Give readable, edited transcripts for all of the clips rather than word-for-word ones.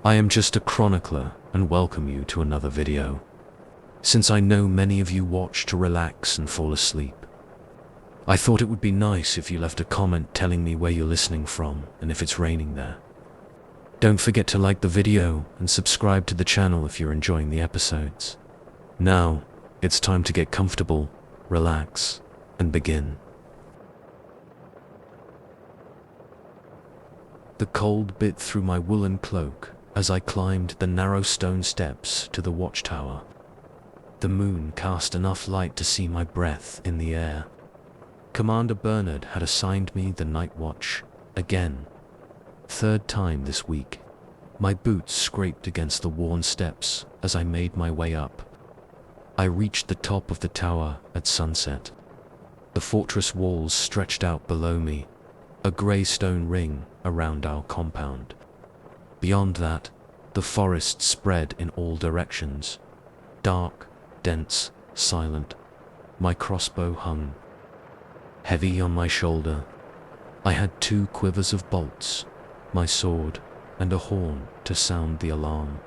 I am just a chronicler and welcome you to another video. Since I know many of you watch to relax and fall asleep, I thought it would be nice if you left a comment telling me where you're listening from and if it's raining there. Don't forget to like the video and subscribe to the channel if you're enjoying the episodes. Now, it's time to get comfortable, relax, and begin. The cold bit through my woolen cloak as I climbed the narrow stone steps to the watchtower. The moon cast enough light to see my breath in the air. Commander Bernard had assigned me the night watch, again. Third time this week. My boots scraped against the worn steps as I made my way up. I reached the top of the tower at sunset. The fortress walls stretched out below me, a grey stone ring around our compound. Beyond that, the forest spread in all directions. Dark, dense, silent. My crossbow hung heavy on my shoulder. I had 2 quivers of bolts, my sword, and a horn to sound the alarm.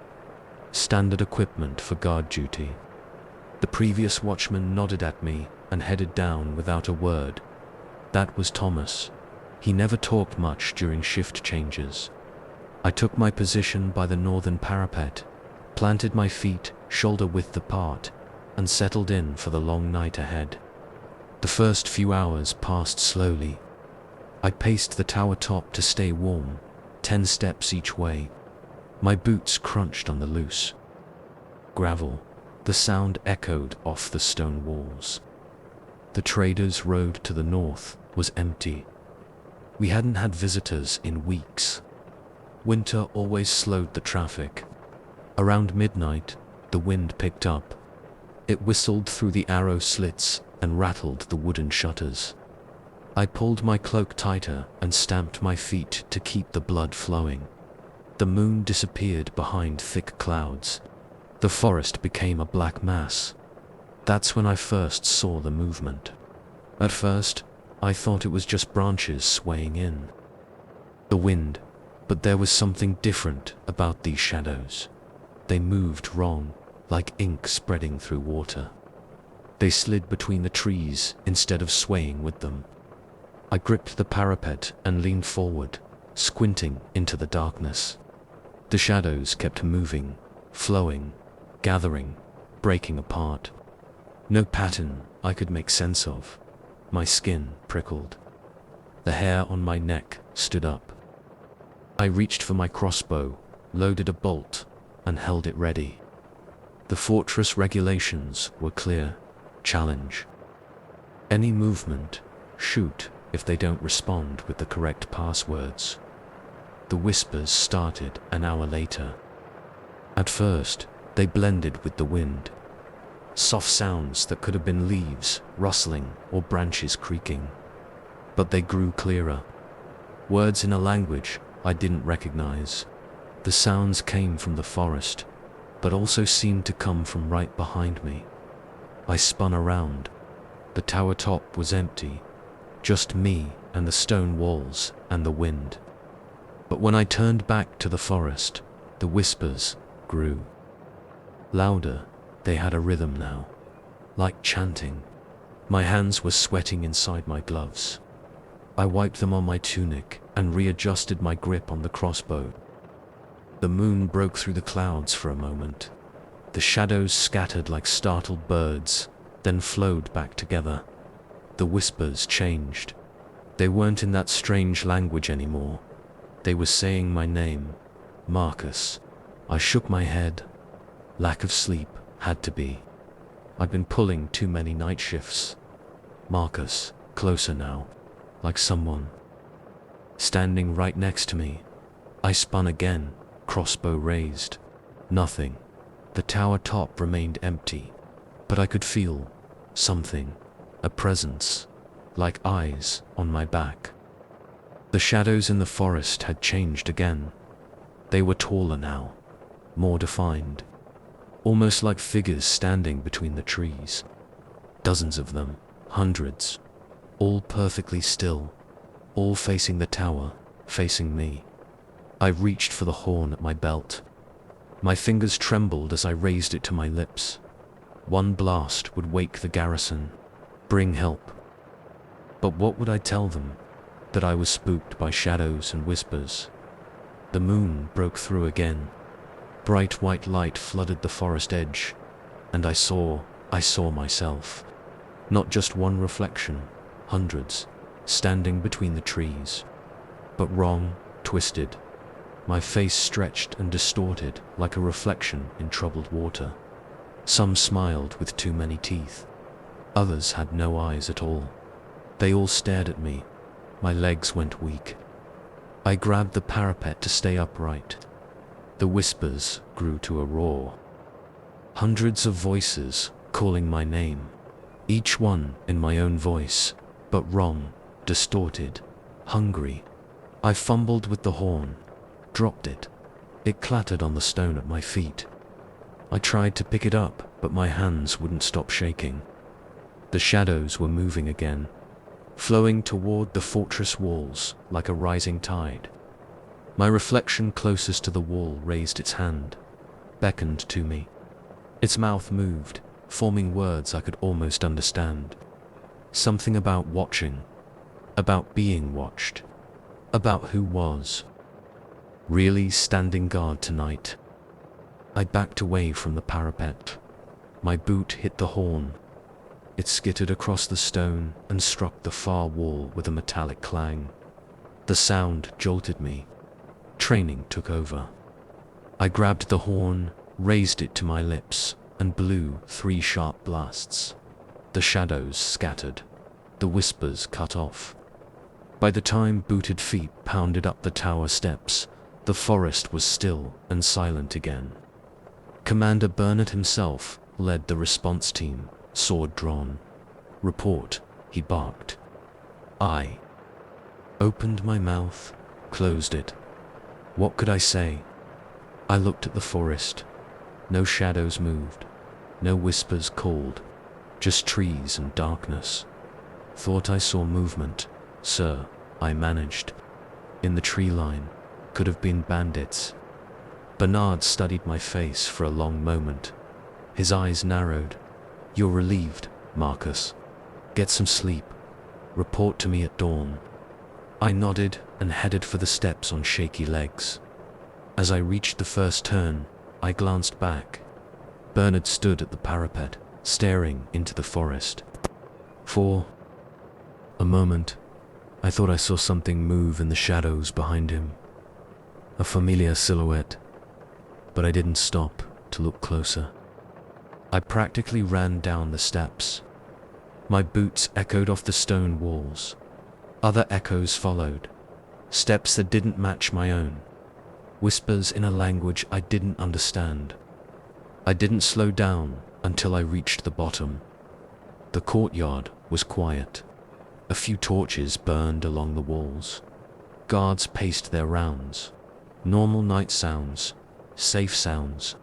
Standard equipment for guard duty. The previous watchman nodded at me and headed down without a word. That was Thomas. He never talked much during shift changes. I took my position by the northern parapet, planted my feet shoulder-width apart, and settled in for the long night ahead. The first few hours passed slowly. I paced the tower top to stay warm, 10 steps each way. My boots crunched on the loose gravel. The sound echoed off the stone walls. The traders' road to the north was empty. We hadn't had visitors in weeks. Winter always slowed the traffic. Around midnight, the wind picked up. It whistled through the arrow slits and rattled the wooden shutters. I pulled my cloak tighter and stamped my feet to keep the blood flowing. The moon disappeared behind thick clouds. The forest became a black mass. That's when I first saw the movement. At first, I thought it was just branches swaying in the wind, but there was something different about these shadows. They moved wrong, like ink spreading through water. They slid between the trees instead of swaying with them. I gripped the parapet and leaned forward, squinting into the darkness. The shadows kept moving, flowing, gathering, breaking apart. No pattern I could make sense of. My skin prickled. The hair on my neck stood up. I reached for my crossbow, loaded a bolt, and held it ready. The fortress regulations were clear. Challenge. Any movement, shoot if they don't respond with the correct passwords. The whispers started an hour later. At first, they blended with the wind. Soft sounds that could have been leaves rustling or branches creaking. But they grew clearer. Words in a language I didn't recognize. The sounds came from the forest, but also seemed to come from right behind me. I spun around. The tower top was empty, just me and the stone walls and the wind. But when I turned back to the forest, the whispers grew. Louder, they had a rhythm now, like chanting. My hands were sweating inside my gloves. I wiped them on my tunic and readjusted my grip on the crossbow. The moon broke through the clouds for a moment. The shadows scattered like startled birds, then flowed back together. The whispers changed. They weren't in that strange language anymore. They were saying my name, Marcus. I shook my head. Lack of sleep had to be. I'd been pulling too many night shifts. Marcus, closer now, like someone standing right next to me. I spun again, crossbow raised. Nothing. The tower top remained empty, but I could feel something, a presence, like eyes on my back. The shadows in the forest had changed again. They were taller now, more defined, almost like figures standing between the trees. Dozens of them, hundreds, all perfectly still, all facing the tower, facing me. I reached for the horn at my belt. My fingers trembled as I raised it to my lips. One blast would wake the garrison, bring help. But what would I tell them? That I was spooked by shadows and whispers. The moon broke through again. Bright white light flooded the forest edge, and I saw myself. Not just one reflection, hundreds, standing between the trees. But wrong, twisted. My face stretched and distorted like a reflection in troubled water. Some smiled with too many teeth. Others had no eyes at all. They all stared at me. My legs went weak. I grabbed the parapet to stay upright. The whispers grew to a roar. Hundreds of voices calling my name, each one in my own voice, but wrong, distorted, hungry. I fumbled with the horn, dropped it. It clattered on the stone at my feet. I tried to pick it up, but my hands wouldn't stop shaking. The shadows were moving again, flowing toward the fortress walls like a rising tide. My reflection closest to the wall raised its hand, beckoned to me. Its mouth moved, forming words I could almost understand. Something about watching, about being watched, about who was really standing guard tonight. I backed away from the parapet. My boot hit the horn. It skittered across the stone and struck the far wall with a metallic clang. The sound jolted me. Training took over. I grabbed the horn, raised it to my lips, and blew 3 sharp blasts. The shadows scattered. The whispers cut off. By the time booted feet pounded up the tower steps, the forest was still and silent again. Commander Bernard himself led the response team, sword drawn. "Report," he barked. I opened my mouth, closed it. What could I say? I looked at the forest. No shadows moved. No whispers called. Just trees and darkness. Thought I saw movement, sir, I managed. In the tree line. Could have been bandits. Bernard studied my face for a long moment. His eyes narrowed. "You're relieved, Marcus. Get some sleep. Report to me at dawn." I nodded and headed for the steps on shaky legs. As I reached the first turn, I glanced back. Bernard stood at the parapet, staring into the forest. For a moment, I thought I saw something move in the shadows behind him. A familiar silhouette, but I didn't stop to look closer. I practically ran down the steps. My boots echoed off the stone walls. Other echoes followed, steps that didn't match my own, whispers in a language I didn't understand. I didn't slow down until I reached the bottom. The courtyard was quiet. A few torches burned along the walls. Guards paced their rounds. Normal night sounds, safe sounds.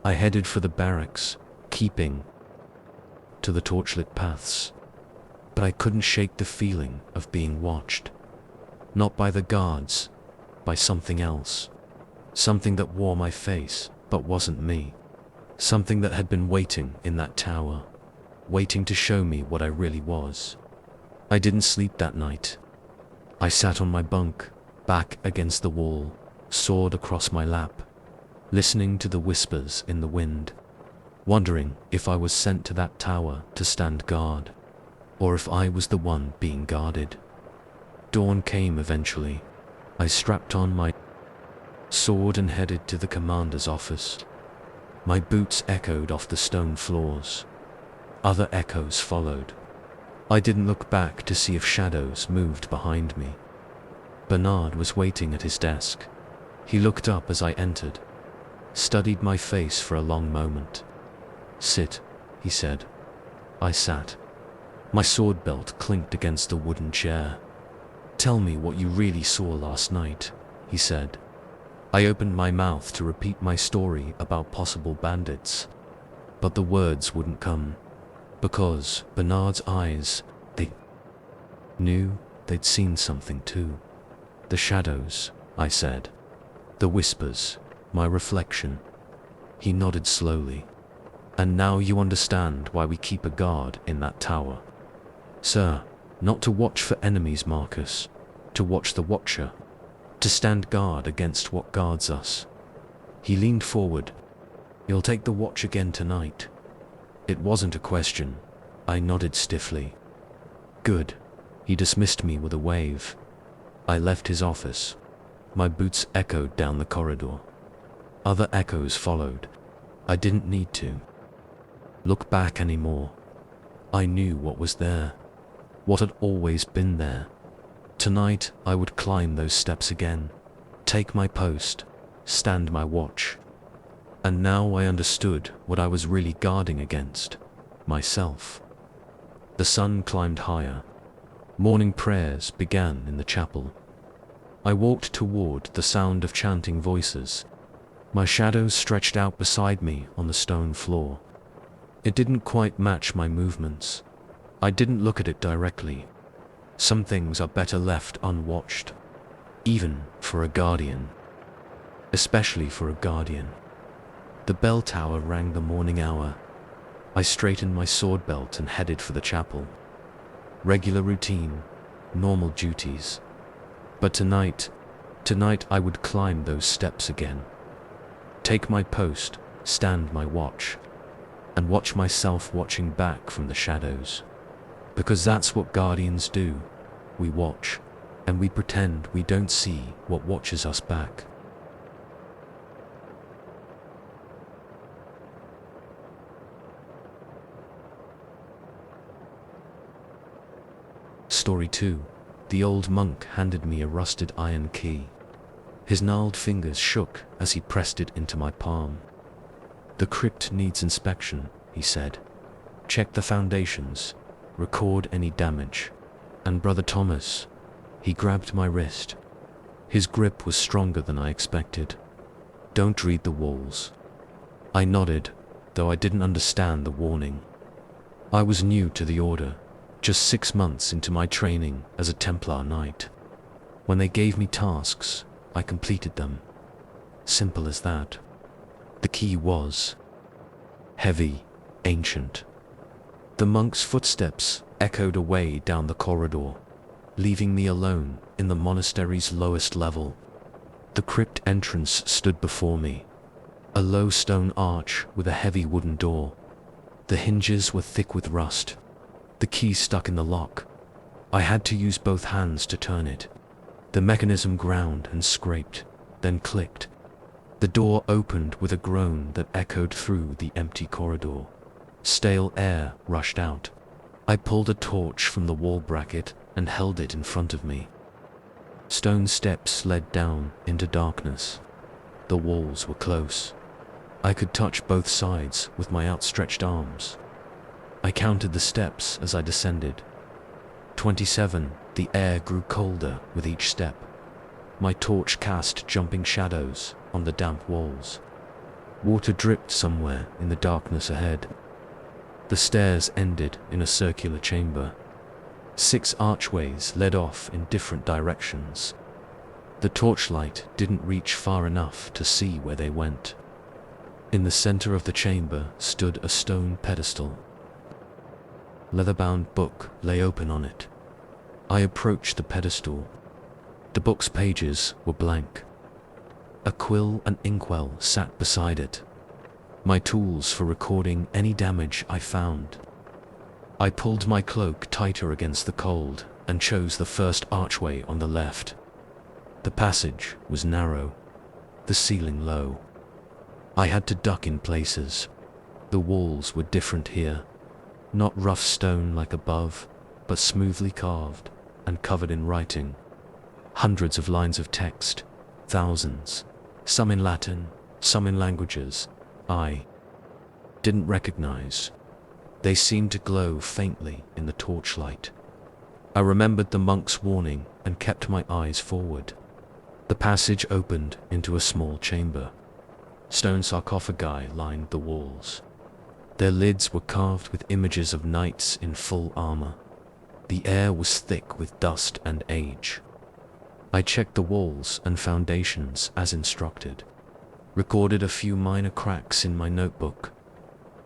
I headed for the barracks, keeping to the torchlit paths. But I couldn't shake the feeling of being watched. Not by the guards, by something else. Something that wore my face, but wasn't me. Something that had been waiting in that tower, waiting to show me what I really was. I didn't sleep that night. I sat on my bunk, back against the wall, sword across my lap, listening to the whispers in the wind, wondering if I was sent to that tower to stand guard, or if I was the one being guarded. Dawn came eventually. I strapped on my sword and headed to the commander's office. My boots echoed off the stone floors. Other echoes followed. I didn't look back to see if shadows moved behind me. Bernard was waiting at his desk. He looked up as I entered, studied my face for a long moment. "Sit," he said. I sat. My sword belt clinked against the wooden chair. "Tell me what you really saw last night," he said. I opened my mouth to repeat my story about possible bandits, but the words wouldn't come, because Bernard's eyes, they knew they'd seen something too. "The shadows," I said. The whispers, my reflection. He nodded slowly. And now you understand why we keep a guard in that tower. Sir, not to watch for enemies, Marcus, to watch the Watcher, to stand guard against what guards us. He leaned forward. You'll take the watch again tonight. It wasn't a question. I nodded stiffly. Good. He dismissed me with a wave. I left his office. My boots echoed down the corridor. Other echoes followed. I didn't need to look back anymore. I knew what was there, what had always been there. Tonight I would climb those steps again, take my post, stand my watch. And now I understood what I was really guarding against, myself. The sun climbed higher. Morning prayers began in the chapel. I walked toward the sound of chanting voices. My shadows stretched out beside me on the stone floor. It didn't quite match my movements. I didn't look at it directly. Some things are better left unwatched, even for a guardian. Especially for a guardian. The bell tower rang the morning hour. I straightened my sword belt and headed for the chapel. Regular routine, normal duties. But tonight I would climb those steps again. Take my post, stand my watch, and watch myself watching back from the shadows. Because that's what guardians do. We watch, and we pretend we don't see what watches us back. Story 2. The old monk handed me a rusted iron key. His gnarled fingers shook as he pressed it into my palm. The crypt needs inspection, he said. Check the foundations, record any damage. And Brother Thomas, he grabbed my wrist. His grip was stronger than I expected. Don't read the walls. I nodded, though I didn't understand the warning. I was new to the order, just 6 months into my training as a Templar knight. When they gave me tasks, I completed them. Simple as that. The key was heavy, ancient. The monk's footsteps echoed away down the corridor, leaving me alone in the monastery's lowest level. The crypt entrance stood before me, a low stone arch with a heavy wooden door. The hinges were thick with rust, the key stuck in the lock. I had to use both hands to turn it. The mechanism ground and scraped, then clicked. The door opened with a groan that echoed through the empty corridor. Stale air rushed out. I pulled a torch from the wall bracket and held it in front of me. Stone steps led down into darkness. The walls were close. I could touch both sides with my outstretched arms. I counted the steps as I descended. 27. The air grew colder with each step. My torch cast jumping shadows on the damp walls. Water dripped somewhere in the darkness ahead. The stairs ended in a circular chamber. 6 archways led off in different directions. The torchlight didn't reach far enough to see where they went. In the center of the chamber stood a stone pedestal. Leather-bound book lay open on it. I approached the pedestal. The book's pages were blank. A quill and inkwell sat beside it, my tools for recording any damage I found. I pulled my cloak tighter against the cold and chose the first archway on the left. The passage was narrow, the ceiling low. I had to duck in places. The walls were different here, not rough stone like above, but smoothly carved and covered in writing. Hundreds of lines of text, thousands, some in Latin, some in languages I didn't recognize. They seemed to glow faintly in the torchlight. I remembered the monk's warning and kept my eyes forward. The passage opened into a small chamber. Stone sarcophagi lined the walls. Their lids were carved with images of knights in full armor. The air was thick with dust and age. I checked the walls and foundations as instructed. Recorded a few minor cracks in my notebook.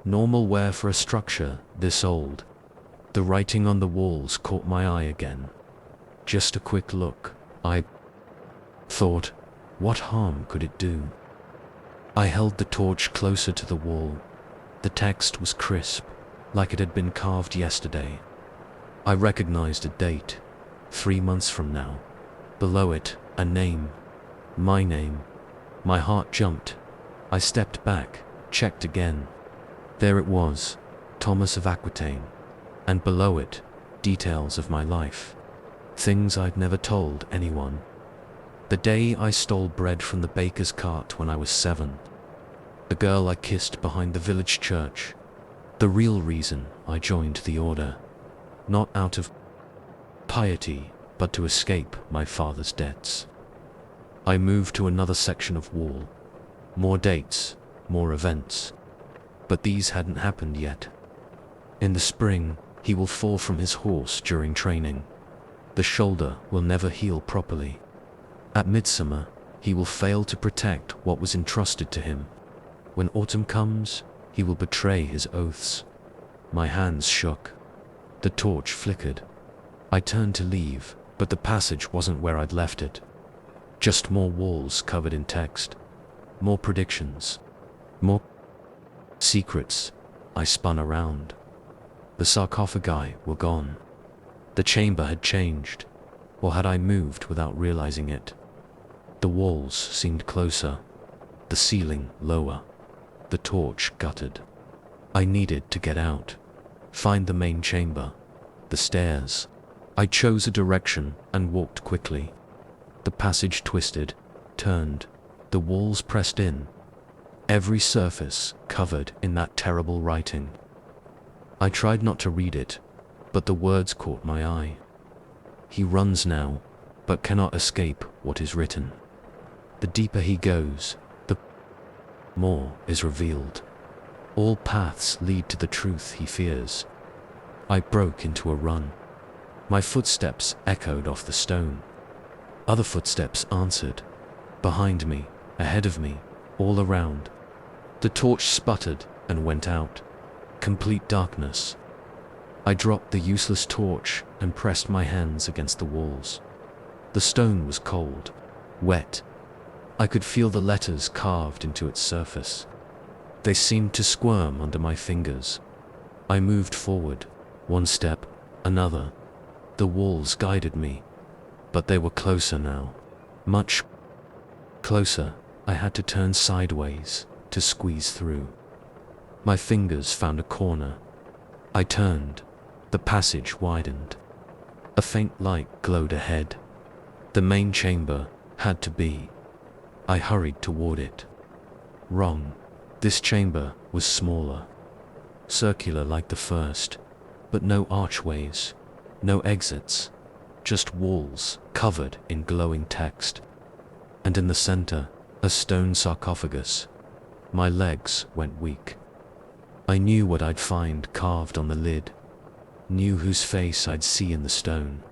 Normal wear for a structure this old. The writing on the walls caught my eye again. Just a quick look. I thought, what harm could it do? I held the torch closer to the wall. The text was crisp, like it had been carved yesterday. I recognized a date, 3 months from now. Below it, a name. My name. My heart jumped. I stepped back, checked again. There it was, Thomas of Aquitaine. And below it, details of my life. Things I'd never told anyone. The day I stole bread from the baker's cart when I was 7. The girl I kissed behind the village church. The real reason I joined the order. Not out of piety, but to escape my father's debts. I moved to another section of wall. More dates, more events. But these hadn't happened yet. In the spring, he will fall from his horse during training. The shoulder will never heal properly. At midsummer, he will fail to protect what was entrusted to him. When autumn comes, he will betray his oaths. My hands shook. The torch flickered. I turned to leave, but the passage wasn't where I'd left it. Just more walls covered in text. More predictions. More secrets. I spun around. The sarcophagi were gone. The chamber had changed, or had I moved without realizing it? The walls seemed closer, the ceiling lower, the torch guttered. I needed to get out, find the main chamber, the stairs. I chose a direction and walked quickly. The passage twisted, turned, the walls pressed in, every surface covered in that terrible writing. I tried not to read it, but the words caught my eye. He runs now, but cannot escape what is written. The deeper he goes, the more is revealed. All paths lead to the truth he fears. I broke into a run. My footsteps echoed off the stone. Other footsteps answered. Behind me, ahead of me, all around. The torch sputtered and went out. Complete darkness. I dropped the useless torch and pressed my hands against the walls. The stone was cold, wet. I could feel the letters carved into its surface. They seemed to squirm under my fingers. I moved forward, one step, another. The walls guided me, but they were closer now. Much closer. I had to turn sideways to squeeze through. My fingers found a corner. I turned. The passage widened. A faint light glowed ahead. The main chamber had to be. I hurried toward it. Wrong. This chamber was smaller. Circular like the first, but no archways, no exits, just walls covered in glowing text. And in the center, a stone sarcophagus. My legs went weak. I knew what I'd find carved on the lid, knew whose face I'd see in the stone.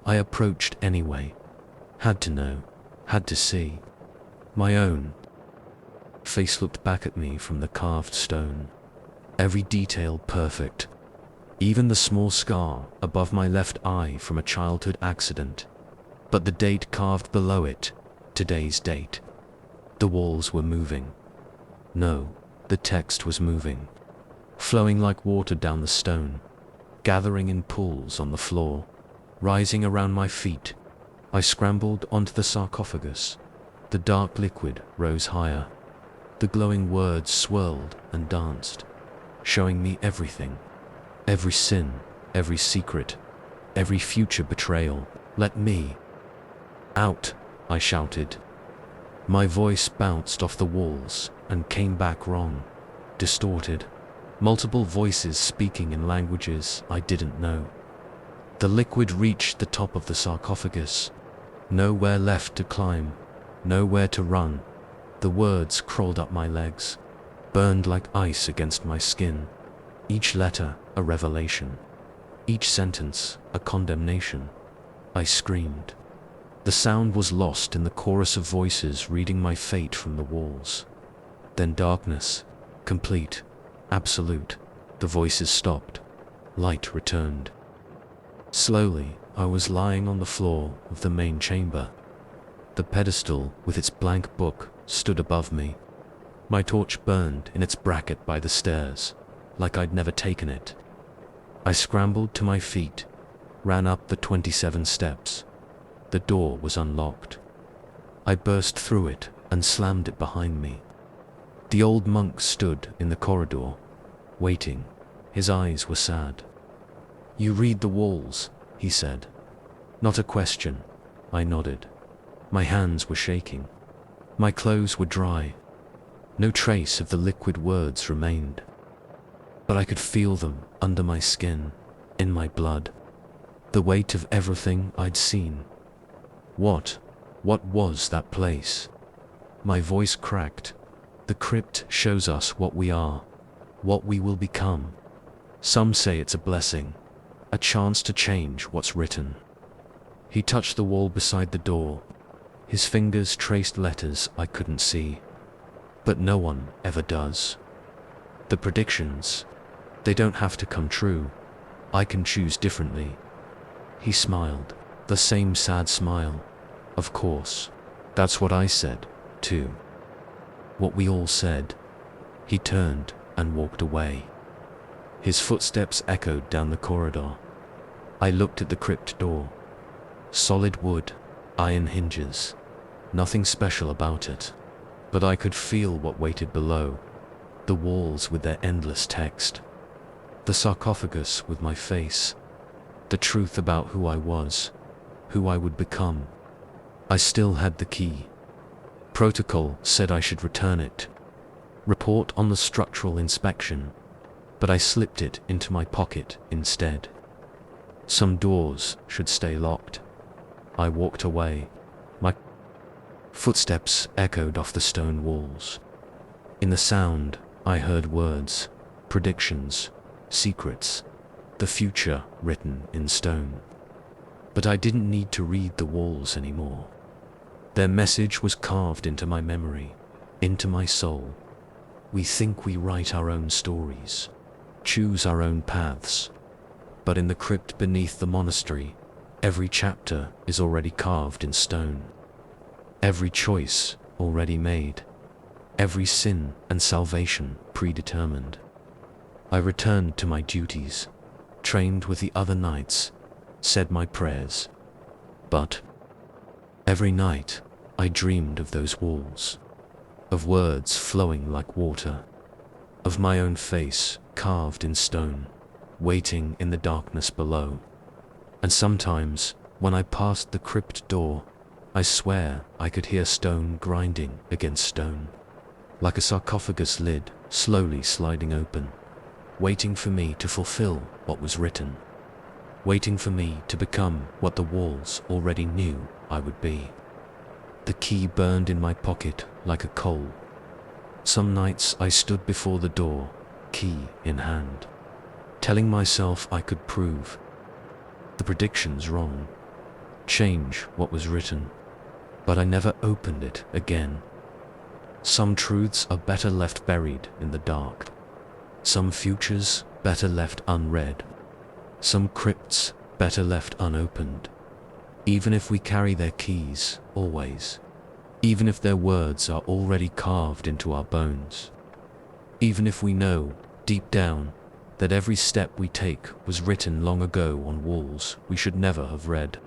I approached anyway. Had to know, had to see. My own face looked back at me from the carved stone. Every detail perfect. Even the small scar above my left eye from a childhood accident. But the date carved below it, today's date. The walls were moving. No, the text was moving. Flowing like water down the stone. Gathering in pools on the floor. Rising around my feet. I scrambled onto the sarcophagus. The dark liquid rose higher. The glowing words swirled and danced, showing me everything. Every sin, every secret, every future betrayal. Let me out, I shouted. My voice bounced off the walls and came back wrong, distorted. Multiple voices speaking in languages I didn't know. The liquid reached the top of the sarcophagus. Nowhere left to climb, nowhere to run. The words crawled up my legs, burned like ice against my skin. Each letter a revelation, each sentence a condemnation. I screamed. The sound was lost in the chorus of voices reading my fate from the walls. Then darkness, complete, absolute. The voices stopped. Light returned. Slowly, I was lying on the floor of the main chamber. The pedestal with its blank book stood above me. My torch burned in its bracket by the stairs, like I'd never taken it. I scrambled to my feet, ran up the 27 steps. The door was unlocked. I burst through it and slammed it behind me. The old monk stood in the corridor, waiting. His eyes were sad. "You read the walls," he said. Not a question. I nodded. My hands were shaking. My clothes were dry. No trace of the liquid words remained. But I could feel them under my skin, in my blood. The weight of everything I'd seen. What was that place? My voice cracked. The crypt shows us what we are, what we will become. Some say it's a blessing, a chance to change what's written. He touched the wall beside the door. His fingers traced letters I couldn't see. But no one ever does. The predictions, they don't have to come true. I can choose differently. He smiled, the same sad smile. Of course, that's what I said, too. What we all said. He turned and walked away. His footsteps echoed down the corridor. I looked at the crypt door. Solid wood, iron hinges. Nothing special about it. But I could feel what waited below. The walls with their endless text. The sarcophagus with my face. The truth about who I was, who I would become. I still had the key. Protocol said I should return it. Report on the structural inspection. But I slipped it into my pocket instead. Some doors should stay locked. I walked away. My footsteps echoed off the stone walls. In the sound, I heard words, predictions, secrets, the future written in stone. But I didn't need to read the walls anymore. Their message was carved into my memory, into my soul. We think we write our own stories, choose our own paths. But in the crypt beneath the monastery, every chapter is already carved in stone. Every choice already made. Every sin and salvation predetermined. I returned to my duties, trained with the other knights, said my prayers. But every night I dreamed of those walls, of words flowing like water, of my own face carved in stone, waiting in the darkness below. And sometimes, when I passed the crypt door, I swear I could hear stone grinding against stone, like a sarcophagus lid slowly sliding open, waiting for me to fulfill what was written, waiting for me to become what the walls already knew I would be. The key burned in my pocket like a coal. Some nights I stood before the door, key in hand, telling myself I could prove the predictions wrong, change what was written, but I never opened it again. Some truths are better left buried in the dark. Some futures better left unread. Some crypts better left unopened. Even if we carry their keys, always. Even if their words are already carved into our bones. Even if we know, deep down, that every step we take was written long ago on walls we should never have read.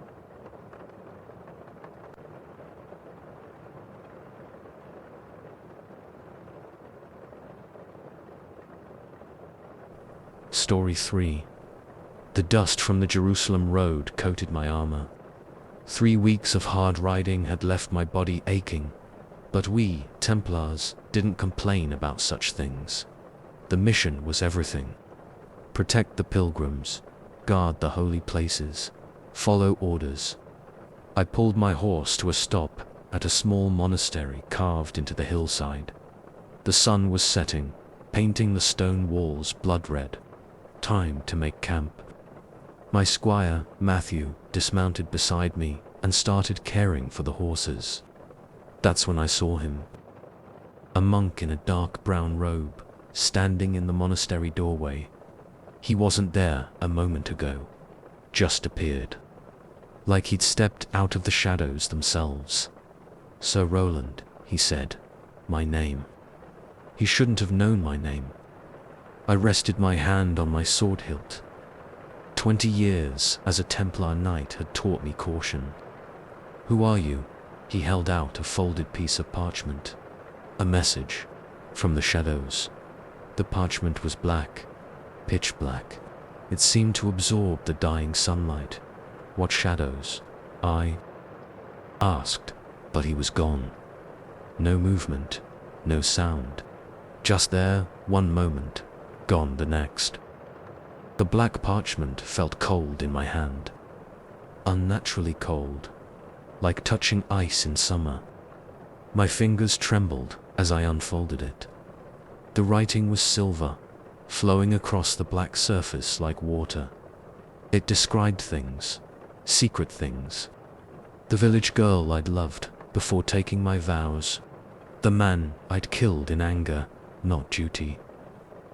Story 3. The dust from the Jerusalem road coated my armor. 3 weeks of hard riding had left my body aching, but we, Templars, didn't complain about such things. The mission was everything. Protect the pilgrims, guard the holy places, follow orders. I pulled my horse to a stop at a small monastery carved into the hillside. The sun was setting, painting the stone walls blood red. Time to make camp. My squire, Matthew, dismounted beside me, and started caring for the horses. That's when I saw him. A monk in a dark brown robe, standing in the monastery doorway. He wasn't there a moment ago, just appeared. Like he'd stepped out of the shadows themselves. "Sir Roland," he said, "my name." He shouldn't have known my name. I rested my hand on my sword hilt. 20 years as a Templar knight had taught me caution. "Who are you?" He held out a folded piece of parchment. A message from the shadows. The parchment was black, pitch black. It seemed to absorb the dying sunlight. "What shadows?" I asked, but he was gone. No movement, no sound. Just there, one moment, gone the next. The black parchment felt cold in my hand. Unnaturally cold, like touching ice in summer. My fingers trembled as I unfolded it. The writing was silver, flowing across the black surface like water. It described things, secret things. The village girl I'd loved before taking my vows. The man I'd killed in anger, not duty.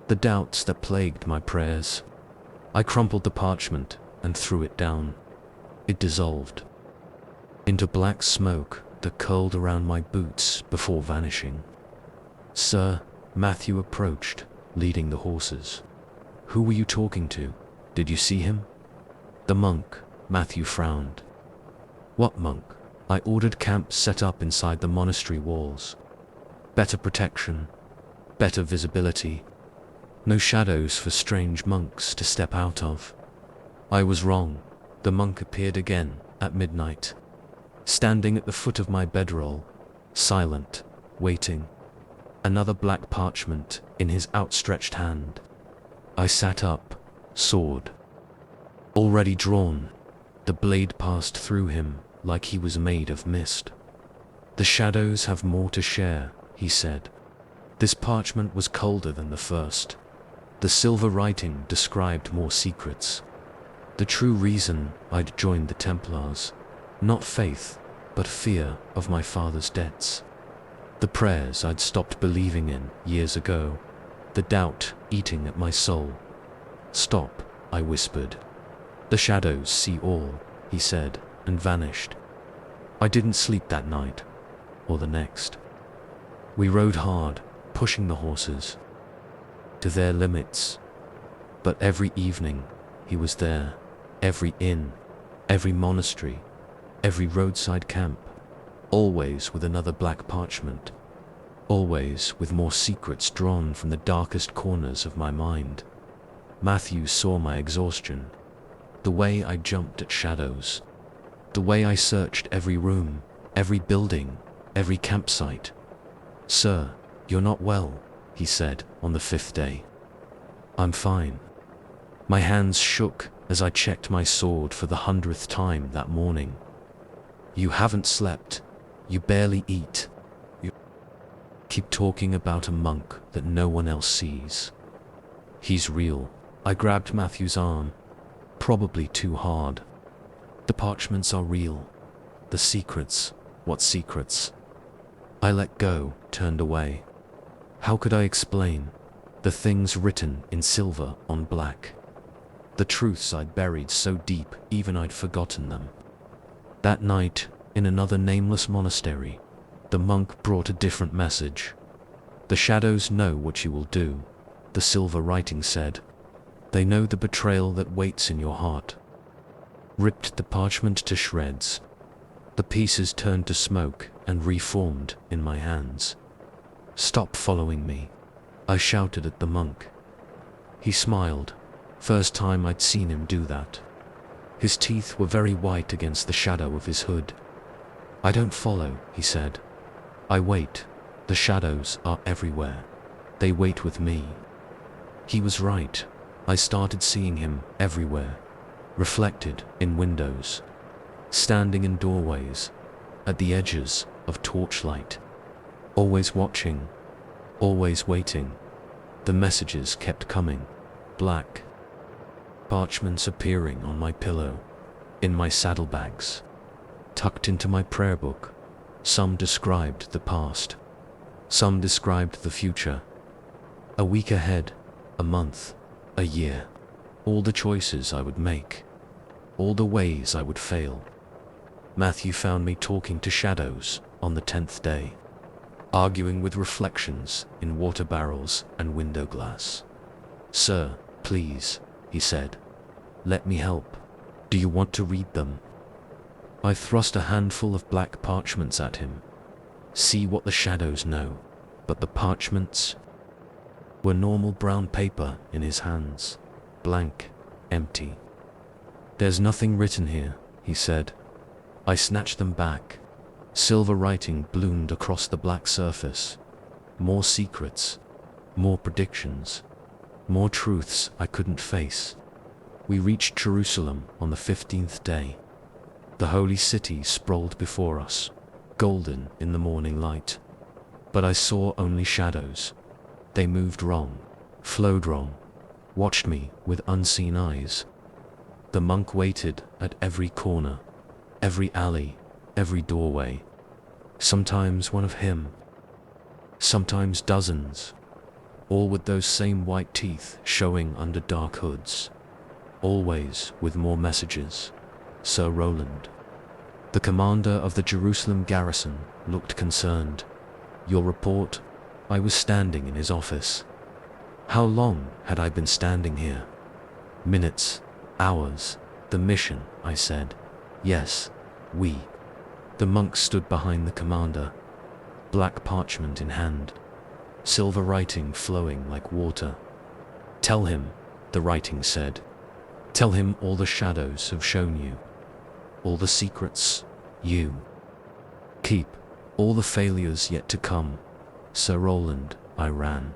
The doubts that plagued my prayers. I crumpled the parchment and threw it down. It dissolved into black smoke that curled around my boots before vanishing. "Sir," Matthew approached, leading the horses. "Who were you talking to? Did you see him?" "The monk," Matthew frowned. "What monk?" "I ordered camp set up inside the monastery walls. Better protection, better visibility. No shadows for strange monks to step out of." I was wrong. The monk appeared again at midnight, standing at the foot of my bedroll, silent, waiting. Another black parchment in his outstretched hand. I sat up, sword already drawn. The blade passed through him like he was made of mist. "The shadows have more to share," he said. This parchment was colder than the first. The silver writing described more secrets. The true reason I'd joined the Templars, not faith, but fear of my father's debts. The prayers I'd stopped believing in years ago, the doubt eating at my soul. "Stop," I whispered. "The shadows see all," he said, and vanished. I didn't sleep that night, or the next. We rode hard, pushing the horses to their limits. But every evening, he was there. Every inn, every monastery, every roadside camp. Always with another black parchment. Always with more secrets drawn from the darkest corners of my mind. Matthew saw my exhaustion. The way I jumped at shadows. The way I searched every room, every building, every campsite. "Sir, you're not well," he said on the 5th day. "I'm fine." My hands shook as I checked my sword for the 100th time that morning. "You haven't slept. You barely eat. You keep talking about a monk that no one else sees. He's real." I grabbed Matthew's arm, probably too hard. "The parchments are real. The secrets, what secrets?" I let go, turned away. How could I explain the things written in silver on black? The truths I'd buried so deep even I'd forgotten them. That night, in another nameless monastery, the monk brought a different message. "The shadows know what you will do," the silver writing said. "They know the betrayal that waits in your heart." Ripped the parchment to shreds. The pieces turned to smoke and reformed in my hands. "Stop following me," I shouted at the monk. He smiled. First time I'd seen him do that. His teeth were very white against the shadow of his hood. "I don't follow," he said. "I wait. The shadows are everywhere. They wait with me." He was right. I started seeing him everywhere, reflected in windows, standing in doorways, at the edges of torchlight, always watching, always waiting. The messages kept coming, black parchments appearing on my pillow, in my saddlebags. tucked into my prayer book. Some described the past. Some described the future. A week ahead, a month, a year. All the choices I would make. All the ways I would fail. Matthew found me talking to shadows on the 10th day, arguing with reflections in water barrels and window glass. "Sir, please," he said, "let me help. Do you want to read them?" I thrust a handful of black parchments at him. See what the shadows know. But the parchments were normal brown paper in his hands, blank, empty. "There's nothing written here," he said. I snatched them back. Silver writing bloomed across the black surface. More secrets, more predictions, more truths I couldn't face. We reached Jerusalem on the 15th day. The holy city sprawled before us, golden in the morning light. But I saw only shadows. They moved wrong, flowed wrong, watched me with unseen eyes. The monk waited at every corner, every alley, every doorway. Sometimes one of him, sometimes dozens, all with those same white teeth showing under dark hoods. Always with more messages. Sir Roland. The commander of the Jerusalem garrison looked concerned. "Your report?" I was standing in his office. How long had I been standing here? Minutes, hours. "The mission," I said. "Yes, we." The monk stood behind the commander, black parchment in hand, silver writing flowing like water. "Tell him," the writing said. "Tell him all the shadows have shown you. All the secrets you keep. All the failures yet to come." "Sir Roland," I ran.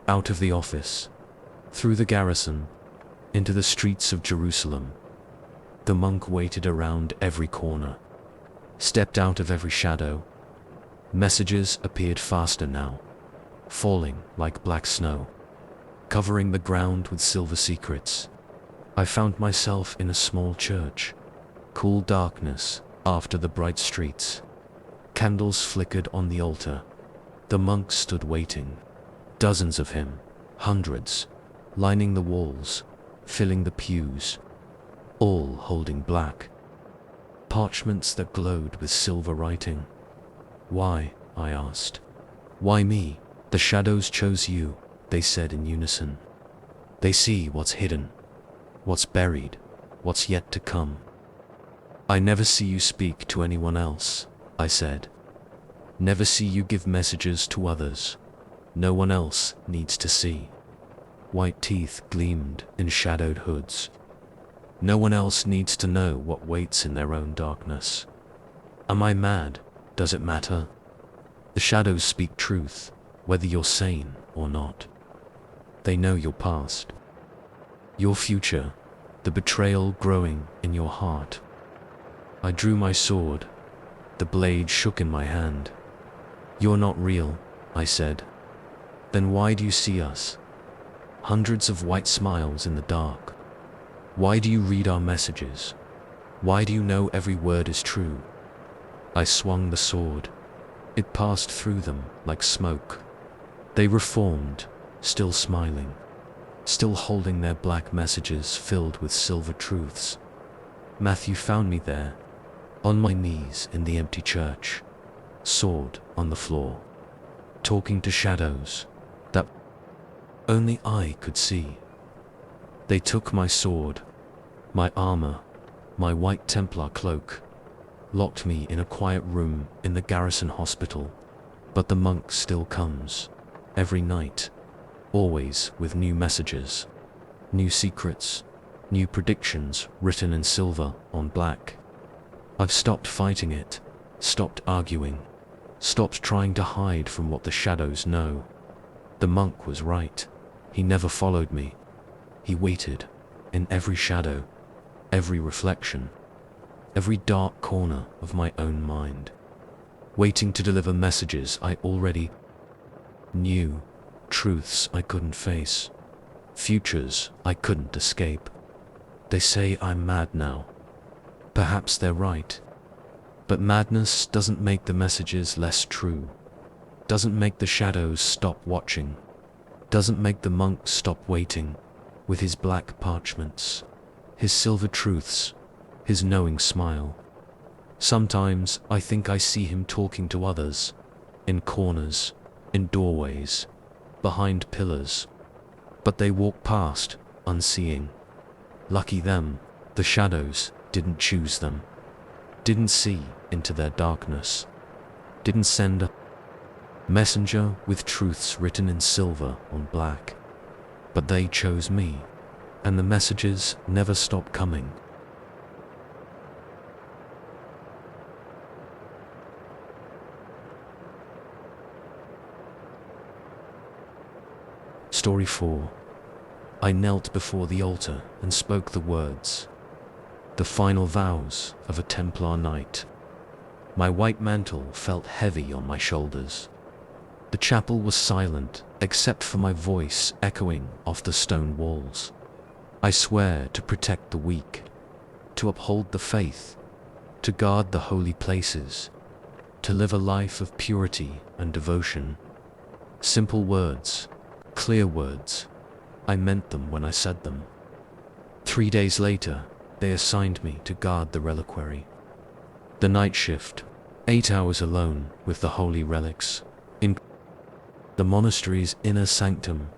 Out of the office, through the garrison, into the streets of Jerusalem. The monk waited around every corner, stepped out of every shadow. Messages appeared faster now, falling like black snow, covering the ground with silver secrets. I found myself in a small church. Cool darkness after the bright streets. Candles flickered on the altar. The monk stood waiting. Dozens of him, hundreds, lining the walls, filling the pews, all holding black parchments that glowed with silver writing. "Why?" I asked. "Why me?" "The shadows chose you," they said in unison. "They see what's hidden, what's buried, what's yet to come." "I never see you speak to anyone else," I said. "Never see you give messages to others. No one else needs to see." White teeth gleamed in shadowed hoods. No one else needs to know what waits in their own darkness. Am I mad? Does it matter? The shadows speak truth, whether you're sane or not. They know your past, your future, the betrayal growing in your heart. I drew my sword. The blade shook in my hand. "You're not real," I said. "Then why do you see us? Hundreds of white smiles in the dark. Why do you read our messages? Why do you know every word is true?" I swung the sword. It passed through them like smoke. They reformed, still smiling, still holding their black messages filled with silver truths. Matthew found me there, on my knees in the empty church, sword on the floor, talking to shadows that only I could see. They took my sword, my armor, my white Templar cloak, locked me in a quiet room in the garrison hospital. But the monk still comes, every night, always with new messages, new secrets, new predictions written in silver on black. I've stopped fighting it, stopped arguing, stopped trying to hide from what the shadows know. The monk was right. He never followed me. He waited in every shadow, every reflection, every dark corner of my own mind, waiting to deliver messages I already knew, truths I couldn't face, futures I couldn't escape. They say I'm mad now. Perhaps they're right. But madness doesn't make the messages less true, doesn't make the shadows stop watching, doesn't make the monk stop waiting with his black parchments, his silver truths, his knowing smile. Sometimes I think I see him talking to others, in corners, in doorways, behind pillars. But they walk past, unseeing. Lucky them, the shadows didn't choose them, didn't see into their darkness, didn't send a messenger with truths written in silver on black. But they chose me, and the messages never stop coming. Story 4. I knelt before the altar and spoke the words, the final vows of a Templar knight. My white mantle felt heavy on my shoulders. The chapel was silent, except for my voice echoing off the stone walls. I swear to protect the weak, to uphold the faith, to guard the holy places, to live a life of purity and devotion. Simple words, clear words. I meant them when I said them. 3 days later, they assigned me to guard the reliquary. The night shift, 8 hours alone with the holy relics, in the monastery's inner sanctum.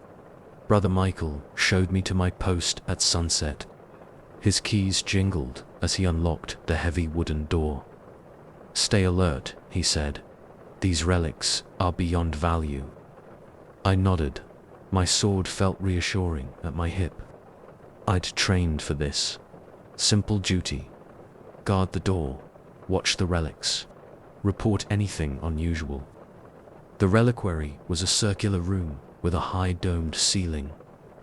Brother Michael showed me to my post at sunset. His keys jingled as he unlocked the heavy wooden door. Stay alert, he said. These relics are beyond value. I nodded. My sword felt reassuring at my hip. I'd trained for this. Simple duty. Guard the door, watch the relics, report anything unusual. The reliquary was a circular room with a high domed ceiling.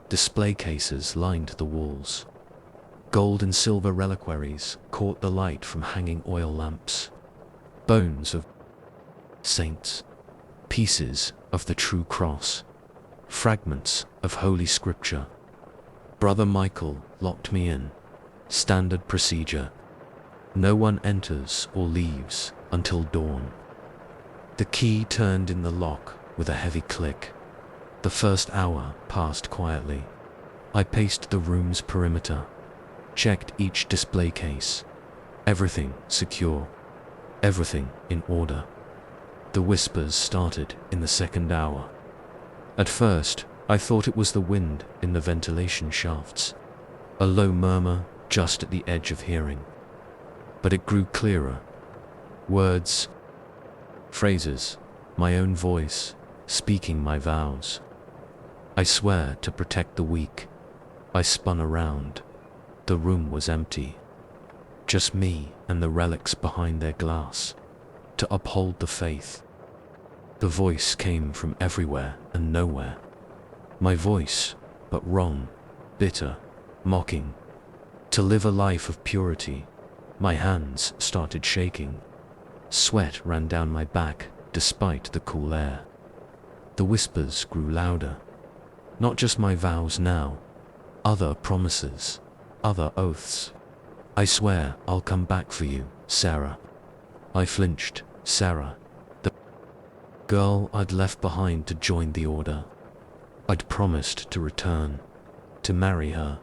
Display cases lined the walls. Gold and silver reliquaries caught the light from hanging oil lamps. Bones of saints, pieces of the true cross, fragments of holy scripture. Brother Michael locked me in. Standard procedure. No one enters or leaves until dawn. The key turned in the lock with a heavy click. The first hour passed quietly. I paced the room's perimeter, checked each display case. Everything secure, everything in order. The whispers started in the second hour. At first, I thought it was the wind in the ventilation shafts, a low murmur just at the edge of hearing. But it grew clearer. Words, phrases, my own voice, speaking my vows. I swear to protect the weak. I spun around. The room was empty. Just me and the relics behind their glass, to uphold the faith. The voice came from everywhere and nowhere. My voice, but wrong, bitter, mocking. To live a life of purity. My hands started shaking. Sweat ran down my back despite the cool air. The whispers grew louder. Not just my vows now, other promises, other oaths. I swear I'll come back for you, Sarah. I flinched. Sarah, the girl I'd left behind to join the order. I'd promised to return, to marry her.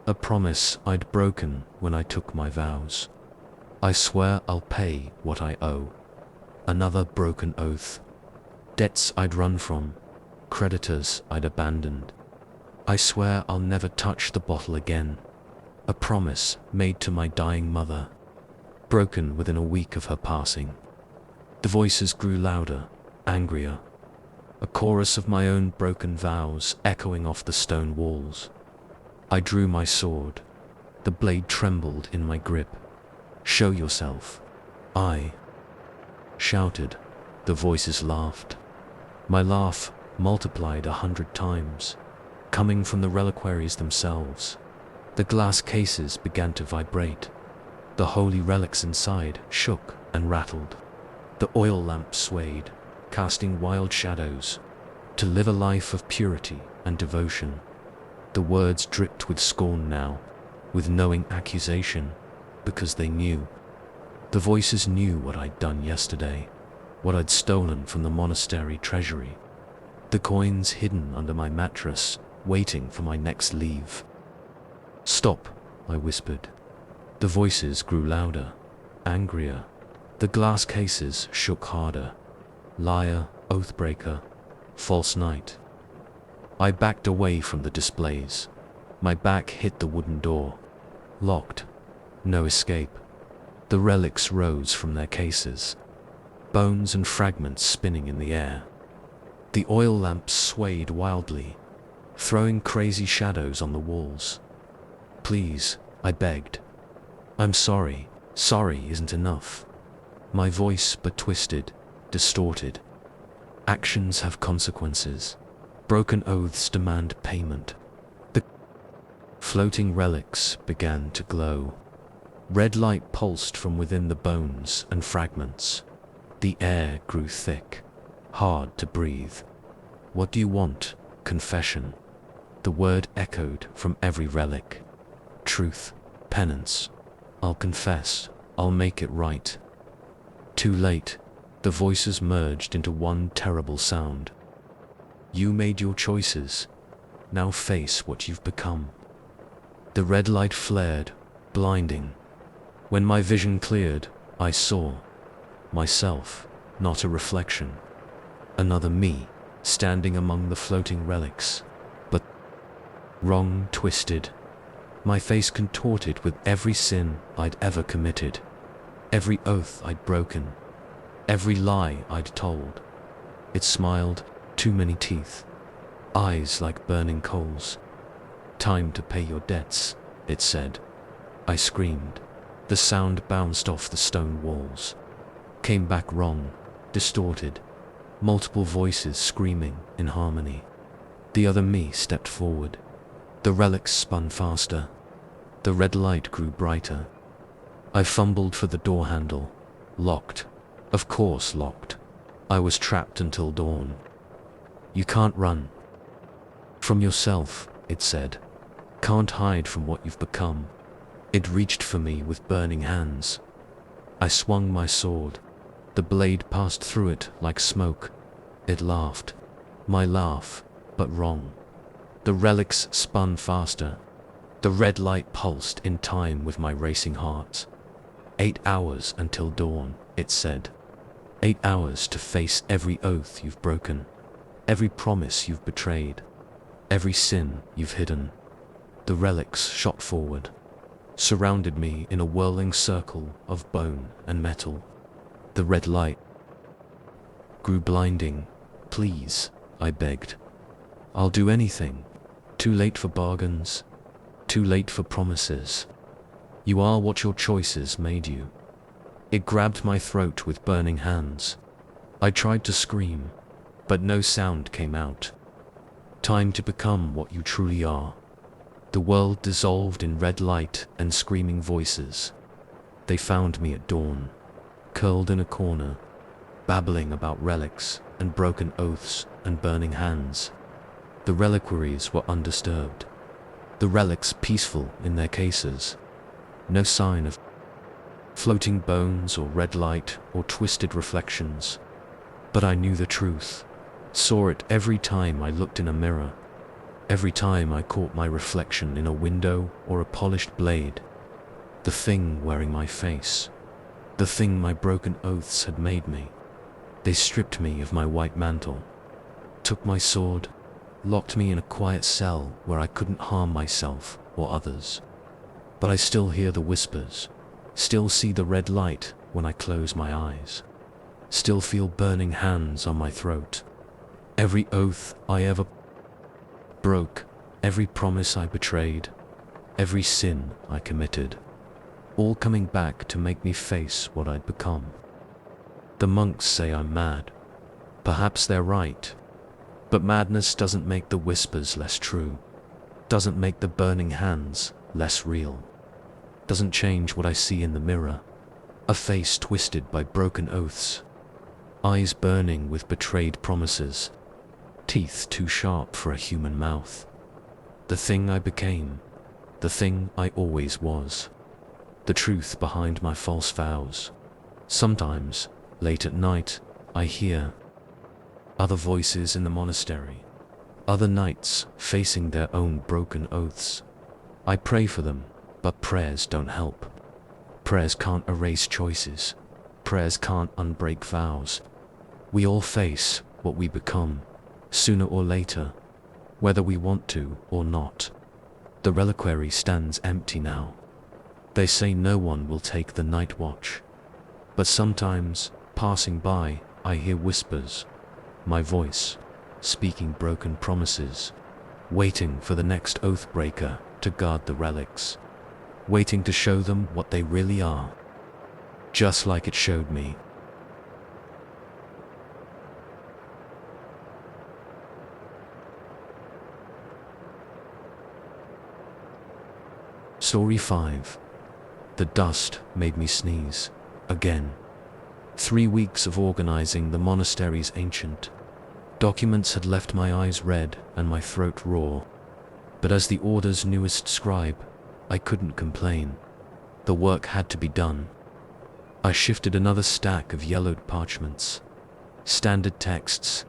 A promise I'd broken when I took my vows. I swear I'll pay what I owe. Another broken oath. Debts I'd run from, creditors I'd abandoned. I swear I'll never touch the bottle again. A promise made to my dying mother, broken within a week of her passing. The voices grew louder, angrier. A chorus of my own broken vows echoing off the stone walls. I drew my sword. The blade trembled in my grip. Show yourself. I shouted. The voices laughed. My laugh multiplied 100 times, coming from the reliquaries themselves. The glass cases began to vibrate. The holy relics inside shook and rattled. The oil lamp swayed, casting wild shadows. To live a life of purity and devotion. The words dripped with scorn now, with knowing accusation, because they knew. The voices knew what I'd done yesterday, what I'd stolen from the monastery treasury. The coins hidden under my mattress, waiting for my next leave. "Stop," I whispered. The voices grew louder, angrier. The glass cases shook harder. Liar, oathbreaker, false knight. I backed away from the displays. My back hit the wooden door. Locked. No escape. The relics rose from their cases, bones and fragments spinning in the air. The oil lamps swayed wildly, throwing crazy shadows on the walls. "Please," I begged. "I'm sorry. Sorry isn't enough." My voice but twisted, distorted. Actions have consequences. Broken oaths demand payment. The floating relics began to glow. Red light pulsed from within the bones and fragments. The air grew thick, hard to breathe. "What do you want?" Confession. The word echoed from every relic. Truth, penance. "I'll confess. I'll make it right." Too late. The voices merged into one terrible sound. "You made your choices. Now face what you've become." The red light flared, blinding. When my vision cleared, I saw myself, not a reflection. Another me, standing among the floating relics. But wrong, twisted. My face contorted with every sin I'd ever committed. Every oath I'd broken. Every lie I'd told. It smiled, too many teeth. Eyes like burning coals. "Time to pay your debts," it said. I screamed. The sound bounced off the stone walls. Came back wrong, distorted. Multiple voices screaming in harmony. The other me stepped forward. The relics spun faster. The red light grew brighter. I fumbled for the door handle. Locked. Of course locked. I was trapped until dawn. "You can't run from yourself," it said. "Can't hide from what you've become." It reached for me with burning hands. I swung my sword. The blade passed through it like smoke. It laughed. My laugh, but wrong. The relics spun faster. The red light pulsed in time with my racing heart. 8 hours until dawn, it said. 8 hours to face every oath you've broken, every promise you've betrayed, every sin you've hidden. The relics shot forward, surrounded me in a whirling circle of bone and metal. The red light grew blinding. "Please," I begged. "I'll do anything." Too late for bargains. Too late for promises. You are what your choices made you. It grabbed my throat with burning hands. I tried to scream, but no sound came out. Time to become what you truly are. The world dissolved in red light and screaming voices. They found me at dawn, curled in a corner, babbling about relics and broken oaths and burning hands. The reliquaries were undisturbed. The relics peaceful in their cases. No sign of floating bones or red light or twisted reflections. But I knew the truth, saw it every time I looked in a mirror, every time I caught my reflection in a window or a polished blade. The thing wearing my face, the thing my broken oaths had made me. They stripped me of my white mantle, took my sword, locked me in a quiet cell where I couldn't harm myself or others. But I still hear the whispers, still see the red light when I close my eyes, still feel burning hands on my throat. Every oath I ever broke, every promise I betrayed, every sin I committed, all coming back to make me face what I'd become. The monks say I'm mad. Perhaps they're right. But madness doesn't make the whispers less true, doesn't make the burning hands less real, doesn't change what I see in the mirror. A face twisted by broken oaths, eyes burning with betrayed promises, teeth too sharp for a human mouth. The thing I became, the thing I always was, the truth behind my false vows. Sometimes, late at night, I hear other voices in the monastery, other knights facing their own broken oaths. I pray for them, but prayers don't help. Prayers can't erase choices. Prayers can't unbreak vows. We all face what we become, sooner or later, whether we want to or not. The reliquary stands empty now. They say no one will take the night watch. But sometimes, passing by, I hear whispers, my voice, speaking broken promises, waiting for the next oathbreaker to guard the relics, waiting to show them what they really are, just like it showed me. Story 5. The dust made me sneeze, again. 3 weeks of organizing the monastery's ancient documents had left my eyes red and my throat raw. But as the order's newest scribe, I couldn't complain. The work had to be done. I shifted another stack of yellowed parchments, standard texts,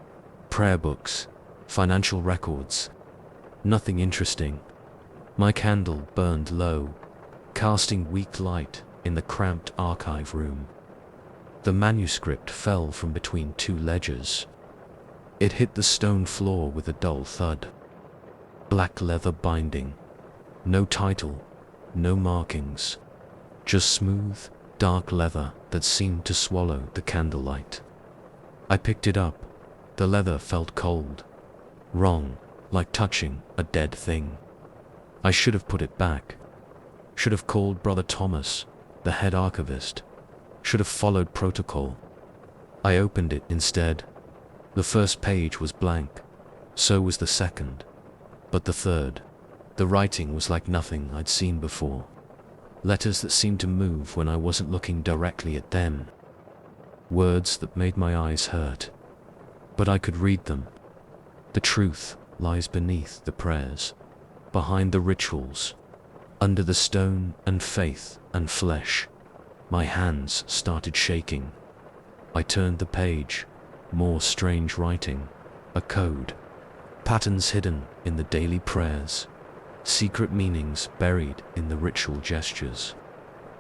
prayer books, financial records. Nothing interesting. My candle burned low, casting weak light in the cramped archive room. The manuscript fell from between 2 ledgers. It hit the stone floor with a dull thud. Black leather binding. No title, no markings. Just smooth, dark leather that seemed to swallow the candlelight. I picked it up. The leather felt cold. Wrong, like touching a dead thing. I should have put it back. Should have called Brother Thomas, the head archivist. Should have followed protocol. I opened it instead. The first page was blank. So was the second. But the third. The writing was like nothing I'd seen before. Letters that seemed to move when I wasn't looking directly at them. Words that made my eyes hurt. But I could read them. The truth lies beneath the prayers, behind the rituals, under the stone and faith and flesh. My hands started shaking. I turned the page. More strange writing. A code. Patterns hidden in the daily prayers. Secret meanings buried in the ritual gestures.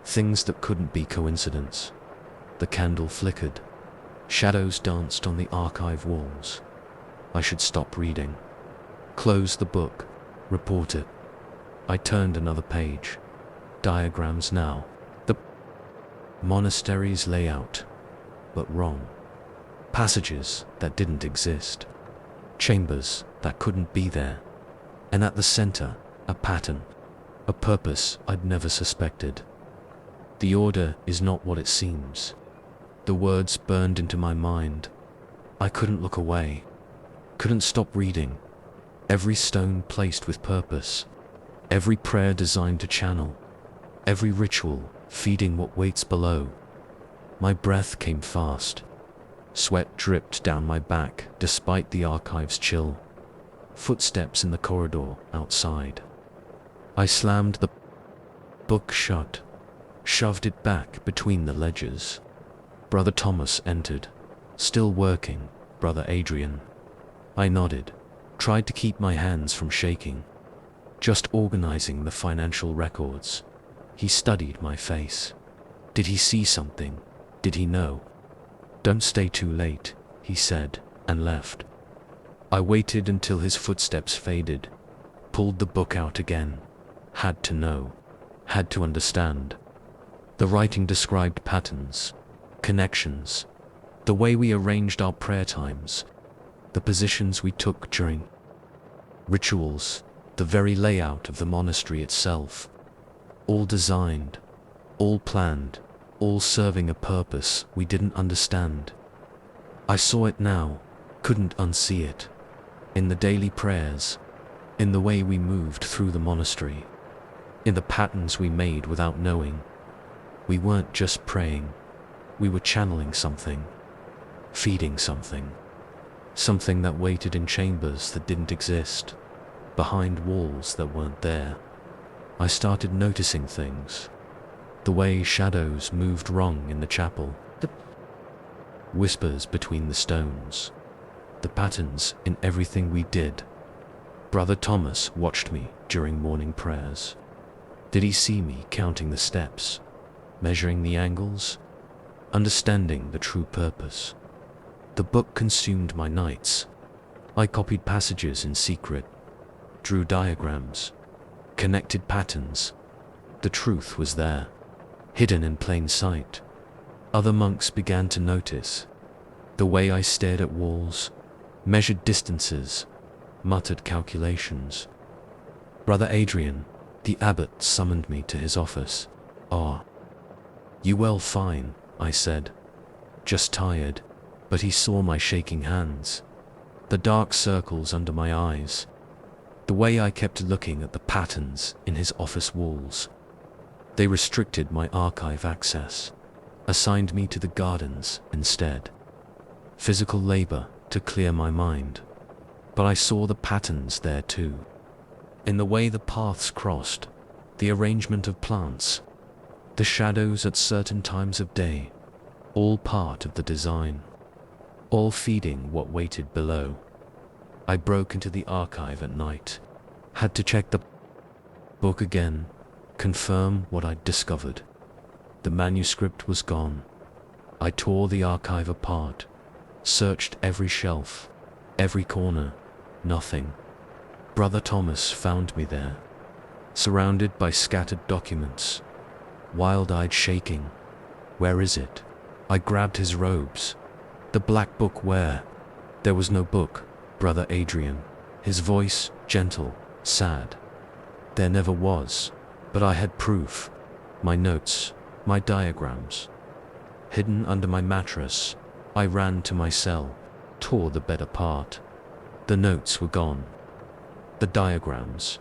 Things that couldn't be coincidence. The candle flickered. Shadows danced on the archive walls. I should stop reading. Close the book. Report it. I turned another page. Diagrams now. The monastery's layout, but wrong. Passages that didn't exist. Chambers that couldn't be there. And at the center, a pattern. A purpose I'd never suspected. The order is not what it seems. The words burned into my mind. I couldn't look away. Couldn't stop reading. Every stone placed with purpose. Every prayer designed to channel. Every ritual feeding what waits below. My breath came fast. Sweat dripped down my back despite the archive's chill. Footsteps in the corridor outside. I slammed the book shut, shoved it back between the ledgers. Brother Thomas entered. Still working, Brother Adrian. I nodded, tried to keep my hands from shaking. Just organizing the financial records. He studied my face. Did he see something? Did he know? "Don't stay too late," he said, and left. I waited until his footsteps faded, pulled the book out again. Had to know, had to understand. The writing described patterns, connections, the way we arranged our prayer times, the positions we took during rituals, the very layout of the monastery itself. All designed, all planned, all serving a purpose we didn't understand. I saw it now, couldn't unsee it. In the daily prayers, in the way we moved through the monastery, in the patterns we made without knowing. We weren't just praying, we were channeling something, feeding something. Something that waited in chambers that didn't exist, behind walls that weren't there. I started noticing things. The way shadows moved wrong in the chapel, whispers between the stones, the patterns in everything we did. Brother Thomas watched me during morning prayers. Did he see me counting the steps, measuring the angles, understanding the true purpose? The book consumed my nights. I copied passages in secret, drew diagrams, connected patterns. The truth was there, hidden in plain sight. Other monks began to notice the way I stared at walls, measured distances, muttered calculations. Brother Adrian, the abbot, summoned me to his office. "Ah, you well?" "Fine," I said. "Just tired." But he saw my shaking hands, the dark circles under my eyes, the way I kept looking at the patterns in his office walls. They restricted my archive access, assigned me to the gardens instead. Physical labor to clear my mind. But I saw the patterns there too. In the way the paths crossed, the arrangement of plants, the shadows at certain times of day, all part of the design, all feeding what waited below. I broke into the archive at night, had to check the book again, confirm what I'd discovered. The manuscript was gone. I tore the archive apart, searched every shelf, every corner, nothing. Brother Thomas found me there, surrounded by scattered documents, wild-eyed, shaking. "Where is it?" I grabbed his robes. "The black book where?" There was no book, Brother Adrian. His voice, gentle, sad. There never was, but I had proof. My notes, my diagrams. Hidden under my mattress, I ran to my cell, tore the bed apart. The notes were gone. The diagrams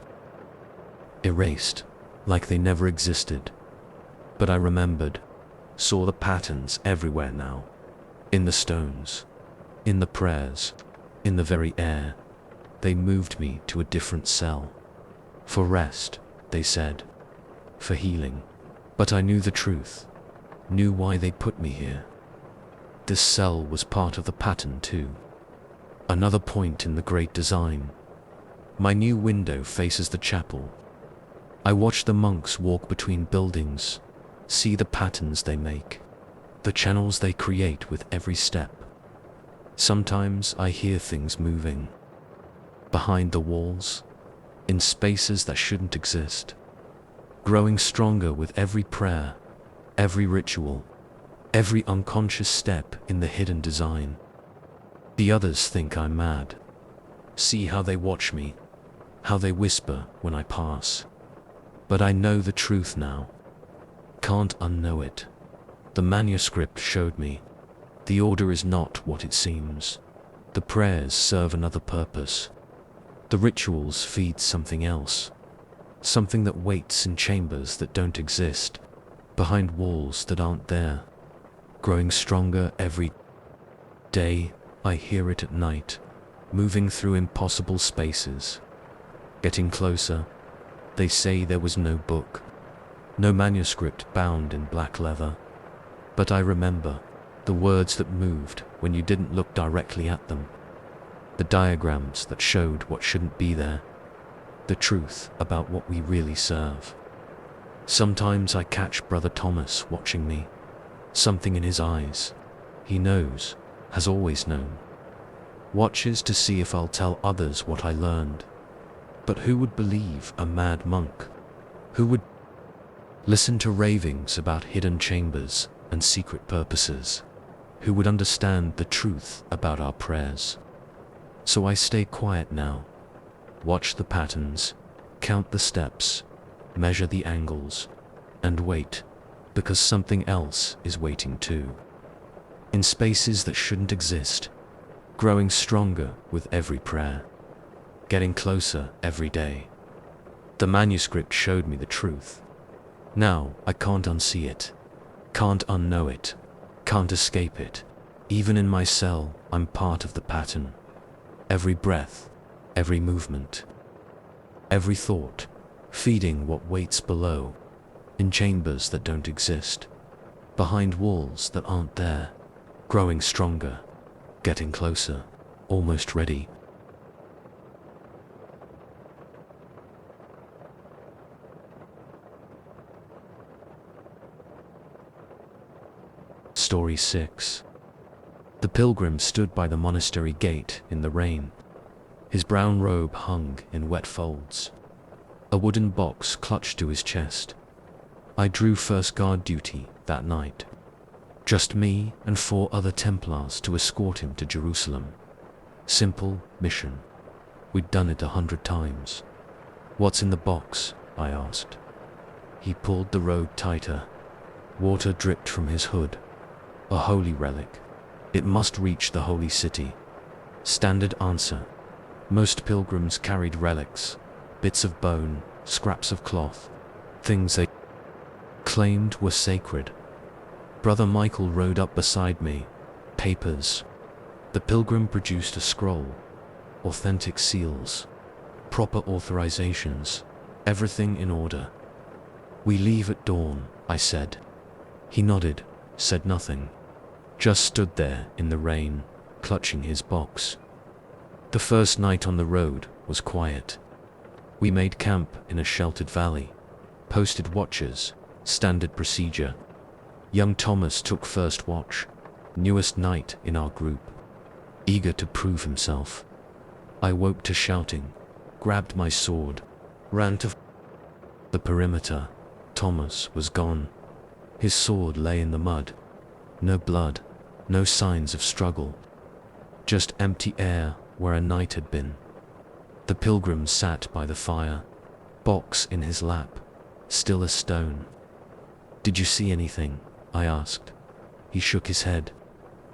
erased, like they never existed. But I remembered, saw the patterns everywhere now. In the stones, in the prayers, in the very air. They moved me to a different cell. For rest, they said. For healing. But I knew the truth, knew why they put me here. This cell was part of the pattern too. Another point in the great design. My new window faces the chapel. I watch the monks walk between buildings, see the patterns they make, the channels they create with every step. Sometimes I hear things moving. Behind the walls, in spaces that shouldn't exist. Growing stronger with every prayer, every ritual, every unconscious step in the hidden design. The others think I'm mad. See how they watch me, how they whisper when I pass. But I know the truth now. Can't unknow it. The manuscript showed me. The order is not what it seems. The prayers serve another purpose. The rituals feed something else. Something that waits in chambers that don't exist, behind walls that aren't there. Growing stronger every day, I hear it at night, moving through impossible spaces. Getting closer, they say there was no book, no manuscript bound in black leather. But I remember the words that moved when you didn't look directly at them. The diagrams that showed what shouldn't be there. The truth about what we really serve. Sometimes I catch Brother Thomas watching me. Something in his eyes. He knows, has always known. Watches to see if I'll tell others what I learned. But who would believe a mad monk? Who would listen to ravings about hidden chambers and secret purposes? Who would understand the truth about our prayers? So I stay quiet now. Watch the patterns, count the steps, measure the angles, and wait, because something else is waiting too. In spaces that shouldn't exist, growing stronger with every prayer, getting closer every day. The manuscript showed me the truth. Now I can't unsee it, can't unknow it, can't escape it. Even in my cell, I'm part of the pattern. Every breath, every movement, every thought, feeding what waits below, in chambers that don't exist, behind walls that aren't there. growing stronger, getting closer, almost ready. Story 6. The pilgrim stood by the monastery gate in the rain. His brown robe hung in wet folds. A wooden box clutched to his chest. I drew first guard duty that night. Just me and 4 other Templars to escort him to Jerusalem. Simple mission. We'd done it 100 times. "What's in the box?" I asked. He pulled the robe tighter. Water dripped from his hood. A holy relic. It must reach the holy city. Standard answer. Most pilgrims carried relics, bits of bone, scraps of cloth, things they claimed were sacred. Brother Michael rode up beside me. Papers. The pilgrim produced a scroll. Authentic seals. Proper authorizations. Everything in order. "We leave at dawn," I said. He nodded, said nothing. Just stood there in the rain, clutching his box. The first night on the road was quiet. We made camp in a sheltered valley, posted watchers, standard procedure. Young Thomas took first watch, newest knight in our group, eager to prove himself. I woke to shouting, grabbed my sword, ran to the perimeter. Thomas was gone. His sword lay in the mud. No blood, no signs of struggle. Just empty air where a knight had been. The pilgrim sat by the fire, box in his lap, still as stone. "Did you see anything?" I asked. He shook his head.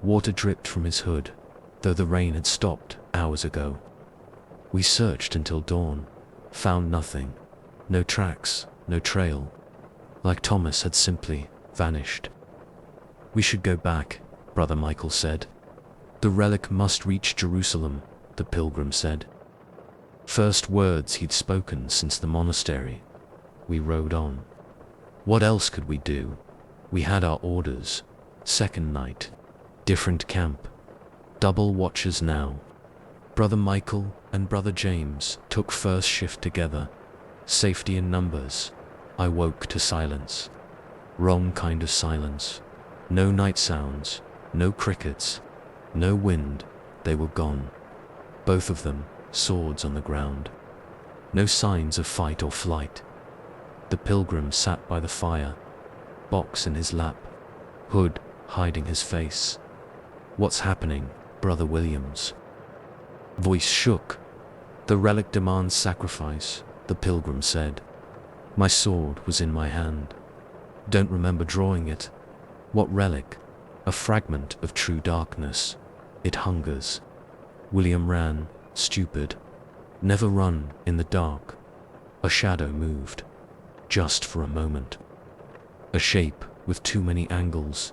Water dripped from his hood, though the rain had stopped hours ago. We searched until dawn, found nothing. No tracks, no trail. Like Thomas had simply vanished. "We should go back," Brother Michael said. "The relic must reach Jerusalem," the pilgrim said. First words he'd spoken since the monastery. We rode on. What else could we do? We had our orders. Second night. Different camp. Double watches now. Brother Michael and Brother James took first shift together. Safety in numbers. I woke to silence. Wrong kind of silence. No night sounds, no crickets, no wind. They were gone. Both of them, swords on the ground. No signs of fight or flight. The pilgrim sat by the fire, box in his lap, hood hiding his face. "What's happening, Brother Williams?" Voice shook. "The relic demands sacrifice," the pilgrim said. My sword was in my hand. Don't remember drawing it. What relic? A fragment of true darkness. It hungers. William ran, stupid. Never run in the dark. A shadow moved. Just for a moment. A shape with too many angles.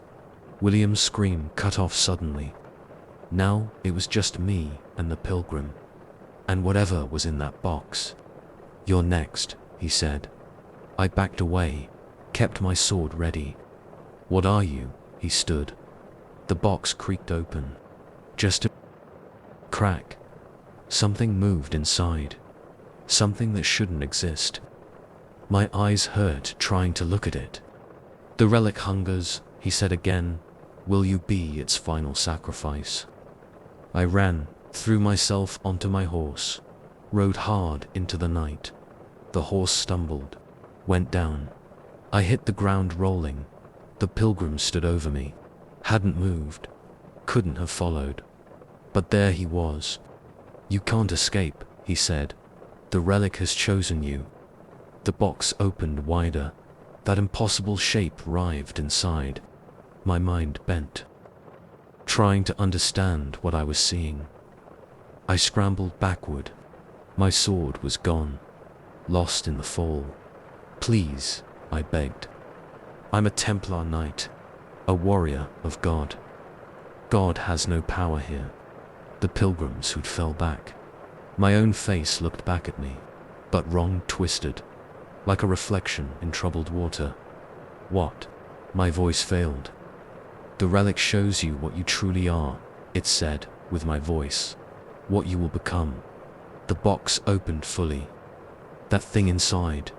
William's scream cut off suddenly. Now it was just me and the pilgrim. And whatever was in that box. "You're next," he said. I backed away, kept my sword ready. "What are you?" He stood. The box creaked open. Just a crack. Something moved inside. Something that shouldn't exist. My eyes hurt trying to look at it. "The relic hungers," he said again. "Will you be its final sacrifice?" I ran, threw myself onto my horse, rode hard into the night. The horse stumbled, went down. I hit the ground rolling. The pilgrim stood over me. Hadn't moved. Couldn't have followed. But there he was. "You can't escape," he said. "The relic has chosen you." The box opened wider. That impossible shape writhed inside. My mind bent, trying to understand what I was seeing. I scrambled backward. My sword was gone, lost in the fall. "Please," I begged. "I'm a Templar knight, a warrior of God. God has no power here." The pilgrims who'd fell back. My own face looked back at me, but wrong, twisted, like a reflection in troubled water. "What?" My voice failed. The relic shows you what you truly are, it said, with my voice. What you will become. The box opened fully. That thing inside,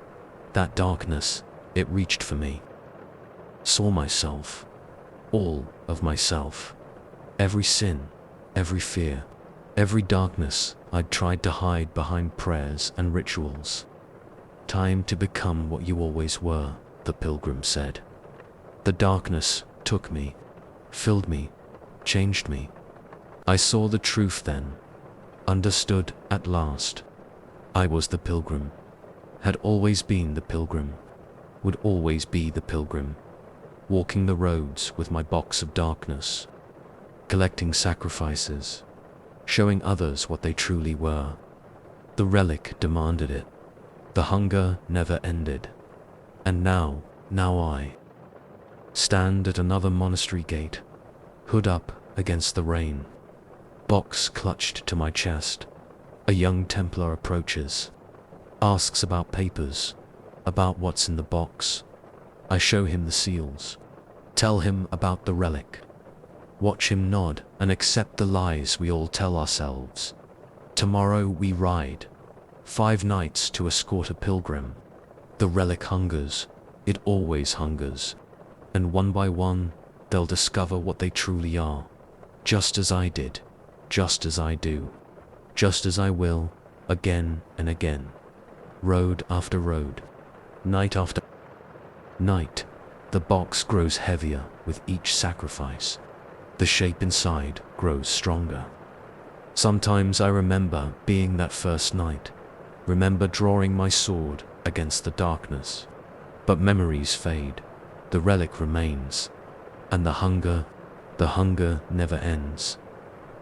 that darkness, it reached for me. Saw myself. All of myself. Every sin, every fear, every darkness I'd tried to hide behind prayers and rituals. Time to become what you always were, the pilgrim said. The darkness took me, filled me, changed me. I saw the truth then, understood at last. I was the pilgrim, had always been the pilgrim, would always be the pilgrim, walking the roads with my box of darkness, collecting sacrifices, showing others what they truly were. The relic demanded it. The hunger never ended. And now I stand at another monastery gate, hood up against the rain, box clutched to my chest. A young Templar approaches, asks about papers, about what's in the box. I show him the seals, tell him about the relic. Watch him nod and accept the lies we all tell ourselves. Tomorrow we ride. 5 nights to escort a pilgrim. The relic hungers, it always hungers. And one by one, they'll discover what they truly are. Just as I did, just as I do, just as I will, again and again. Road after road, night after night, the box grows heavier with each sacrifice. The shape inside grows stronger. Sometimes I remember being that first night, remember drawing my sword against the darkness. But memories fade, the relic remains, and the hunger never ends.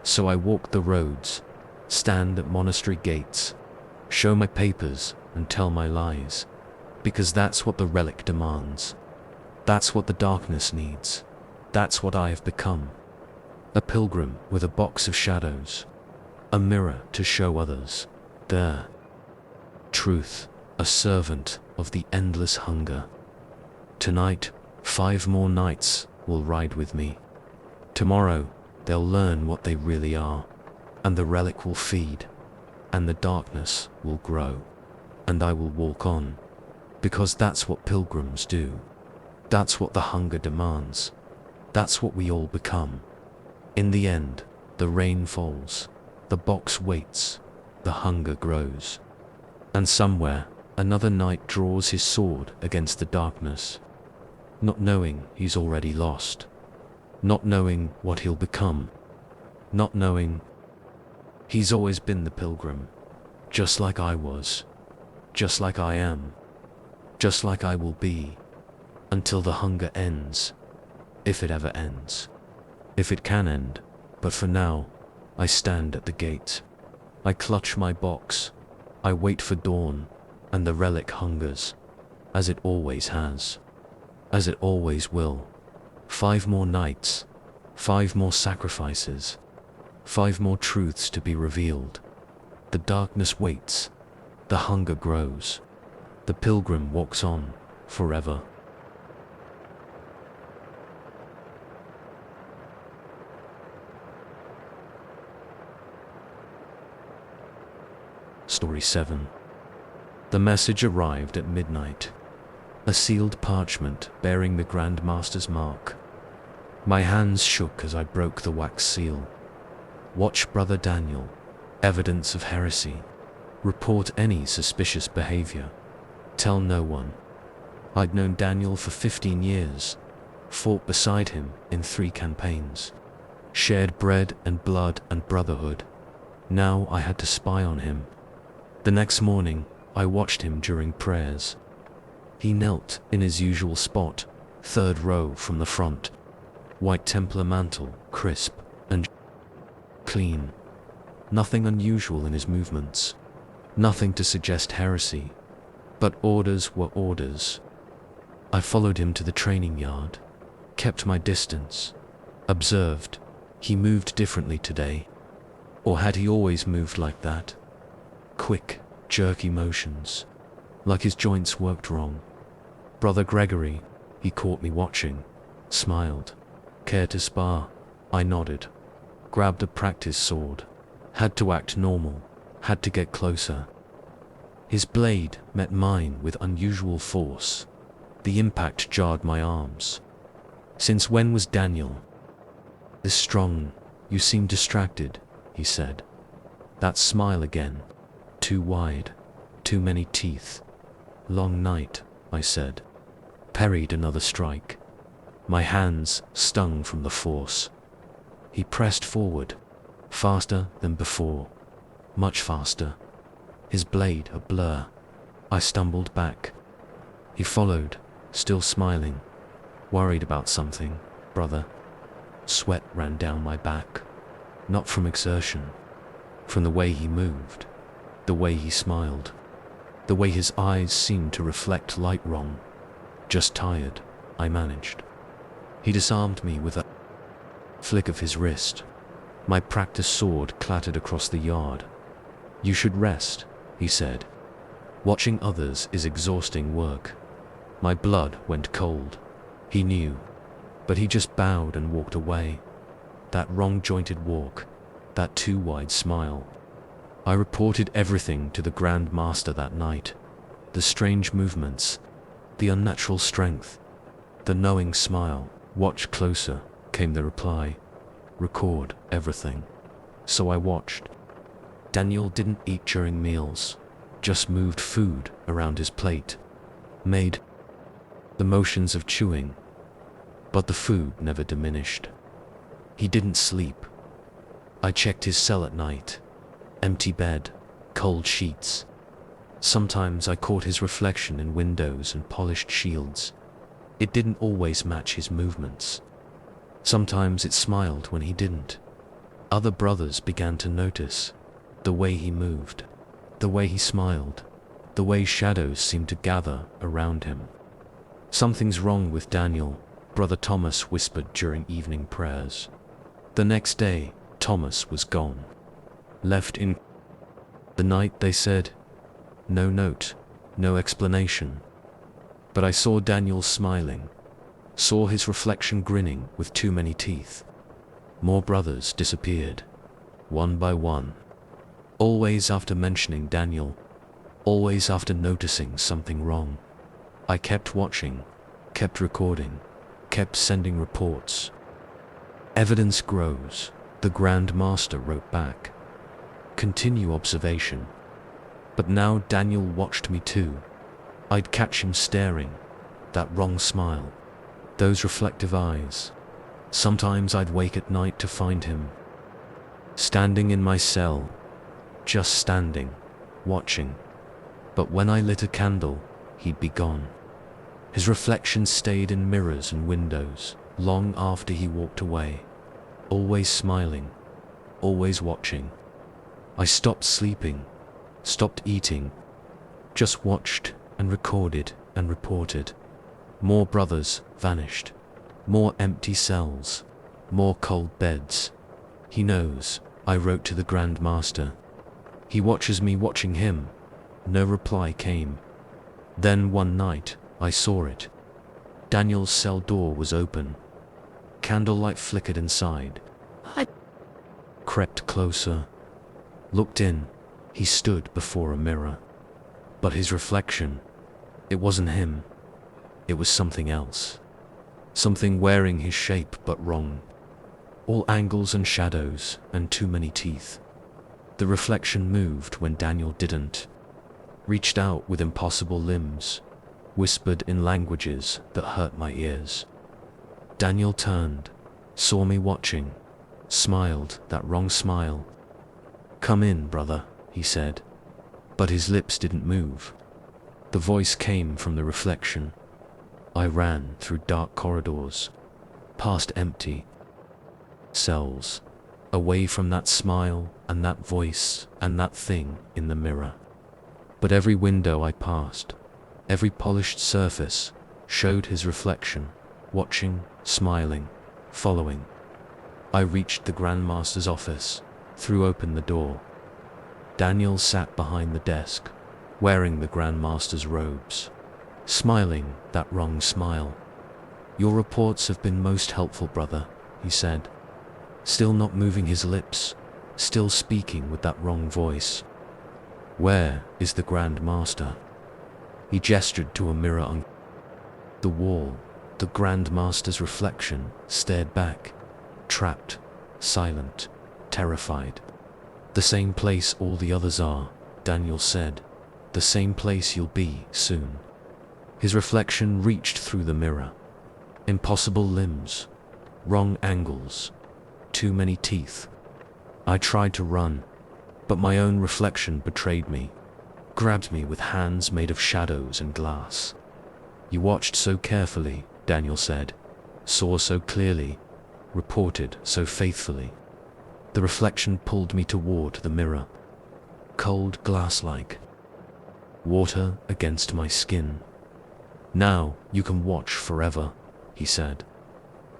So I walk the roads, stand at monastery gates, show my papers and tell my lies, because that's what the relic demands. That's what the darkness needs. That's what I have become. A pilgrim with a box of shadows, a mirror to show others their truth, a servant of the endless hunger. Tonight, 5 more nights will ride with me. Tomorrow, they'll learn what they really are, and the relic will feed, and the darkness will grow, and I will walk on, because that's what pilgrims do. That's what the hunger demands. That's what we all become. In the end, the rain falls, the box waits, the hunger grows. And somewhere, another knight draws his sword against the darkness, not knowing he's already lost, not knowing what he'll become, not knowing he's always been the pilgrim, just like I was, just like I am, just like I will be, until the hunger ends, if it ever ends, if it can end. But for now, I stand at the gate. I clutch my box. I wait for dawn, and the relic hungers, as it always has, as it always will. 5 more nights, 5 more sacrifices, 5 more truths to be revealed. The darkness waits, the hunger grows, the pilgrim walks on forever. Story 7. The message arrived at midnight. A sealed parchment bearing the Grand Master's mark. My hands shook as I broke the wax seal. Watch Brother Daniel. Evidence of heresy. Report any suspicious behavior. Tell no one. I'd known Daniel for 15 years. Fought beside him in 3 campaigns. Shared bread and blood and brotherhood. Now I had to spy on him. The next morning, I watched him during prayers. He knelt in his usual spot, 3rd row from the front. White Templar mantle, crisp and clean. Nothing unusual in his movements. Nothing to suggest heresy. But orders were orders. I followed him to the training yard, kept my distance, observed. He moved differently today. Or had he always moved like that? Quick, jerky motions, like his joints worked wrong. Brother Gregory, he caught me watching, smiled, Care to spar? I nodded. Grabbed a practice sword. Had to act normal. Had to get closer. His blade met mine with unusual force. The impact jarred my arms. Since when was Daniel this strong? You seem distracted, he said. That smile again. Too wide. Too many teeth. Long night, I said. Parried another strike. My hands stung from the force. He pressed forward. Faster than before. Much faster. His blade a blur. I stumbled back. He followed, still smiling. Worried about something, brother. Sweat ran down my back. Not from exertion. From the way he moved. The way he smiled. The way his eyes seemed to reflect light wrong. Just tired, I managed. He disarmed me with a flick of his wrist. My practice sword clattered across the yard. You should rest, he said. Watching others is exhausting work. My blood went cold. He knew, but he just bowed and walked away. That wrong-jointed walk, that too wide smile. I reported everything to the Grand Master that night. The strange movements, the unnatural strength, the knowing smile. Watch closer, came the reply. Record everything. So I watched. Daniel didn't eat during meals, just moved food around his plate. Made the motions of chewing, but the food never diminished. He didn't sleep. I checked his cell at night. Empty bed, cold sheets. Sometimes I caught his reflection in windows and polished shields. It didn't always match his movements. Sometimes it smiled when he didn't. Other brothers began to notice the way he moved, the way he smiled, the way shadows seemed to gather around him. Something's wrong with Daniel, Brother Thomas whispered during evening prayers. The next day, Thomas was gone. Left in the night, they said. No note, no explanation. But I saw Daniel smiling, saw his reflection grinning with too many teeth. More brothers disappeared, one by one. Always after mentioning Daniel, always after noticing something wrong. I kept watching, kept recording, kept sending reports. Evidence grows, the Grand Master wrote back. Continue observation. But now Daniel watched me too. I'd catch him staring, that wrong smile, those reflective eyes. Sometimes I'd wake at night to find him standing in my cell, just standing, watching. But when I lit a candle, he'd be gone. His reflection stayed in mirrors and windows, long after he walked away. Always smiling, always watching. I stopped sleeping, stopped eating, just watched and recorded and reported. More brothers vanished, more empty cells, more cold beds. He knows, I wrote to the Grand Master. He watches me watching him. No reply came. Then one night, I saw it. Daniel's cell door was open. Candlelight flickered inside. I crept closer, looked in. He stood before a mirror. But his reflection, it wasn't him. It was something else. Something wearing his shape but wrong. All angles and shadows and too many teeth. The reflection moved when Daniel didn't. Reached out with impossible limbs. Whispered in languages that hurt my ears. Daniel turned, saw me watching, smiled that wrong smile. Come in, brother, he said. But his lips didn't move. The voice came from the reflection. I ran through dark corridors, past empty cells, away from that smile and that voice and that thing in the mirror. But every window I passed, every polished surface, showed his reflection, watching, smiling, following. I reached the Grand Master's office, threw open the door. Daniel sat behind the desk, wearing the Grand Master's robes, smiling that wrong smile. Your reports have been most helpful, brother, he said, still not moving his lips, still speaking with that wrong voice. Where is the Grand Master? He gestured to a mirror on the wall. The Grand Master's reflection stared back, trapped, silent, terrified. The same place all the others are, Daniel said. The same place you'll be soon. His reflection reached through the mirror. Impossible limbs, wrong angles, too many teeth. I tried to run, but my own reflection betrayed me, grabbed me with hands made of shadows and glass. You watched so carefully, Daniel said, saw so clearly, reported so faithfully. The reflection pulled me toward the mirror, cold glass-like, water against my skin. Now you can watch forever, he said.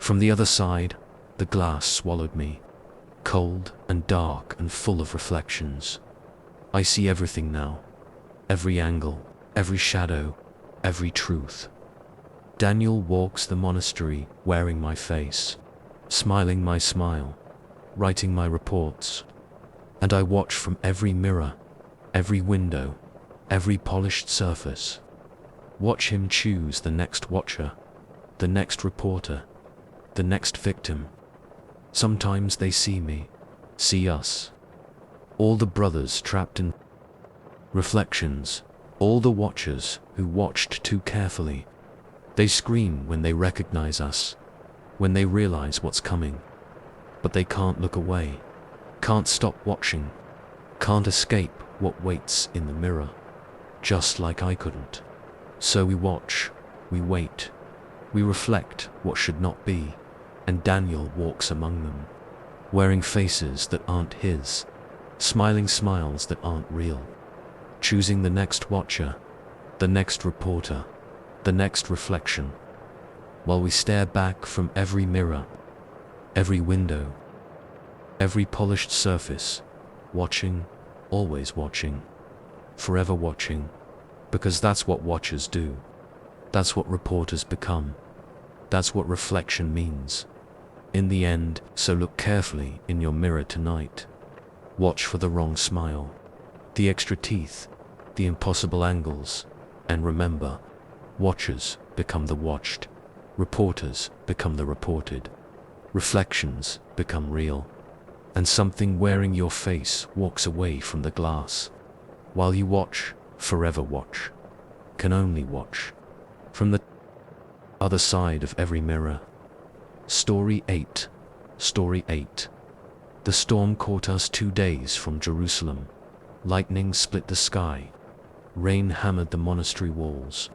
From the other side, the glass swallowed me, cold and dark and full of reflections. I see everything now, every angle, every shadow, every truth. Daniel walks the monastery wearing my face, smiling my smile, writing my reports, and I watch from every mirror, every window, every polished surface. Watch him choose the next watcher, the next reporter, the next victim. Sometimes they see me, see us. All the brothers trapped in reflections, all the watchers who watched too carefully. They scream when they recognize us, when they realize what's coming. But they can't look away, can't stop watching, can't escape what waits in the mirror, just like I couldn't. So we watch, we wait, we reflect what should not be, and Daniel walks among them, wearing faces that aren't his, smiling smiles that aren't real, choosing the next watcher, the next reporter, the next reflection, while we stare back from every mirror, every window, every polished surface, watching, always watching, forever watching, because that's what watchers do. That's what reporters become. That's what reflection means. In the end, so look carefully in your mirror tonight. Watch for the wrong smile, the extra teeth, the impossible angles, and remember, watchers become the watched, reporters become the reported, reflections become real, and something wearing your face walks away from the glass. While you watch, forever watch, can only watch, from the other side of every mirror. Story 8. Story 8. The storm caught us 2 days from Jerusalem. Lightning split the sky. Rain hammered the monastery walls.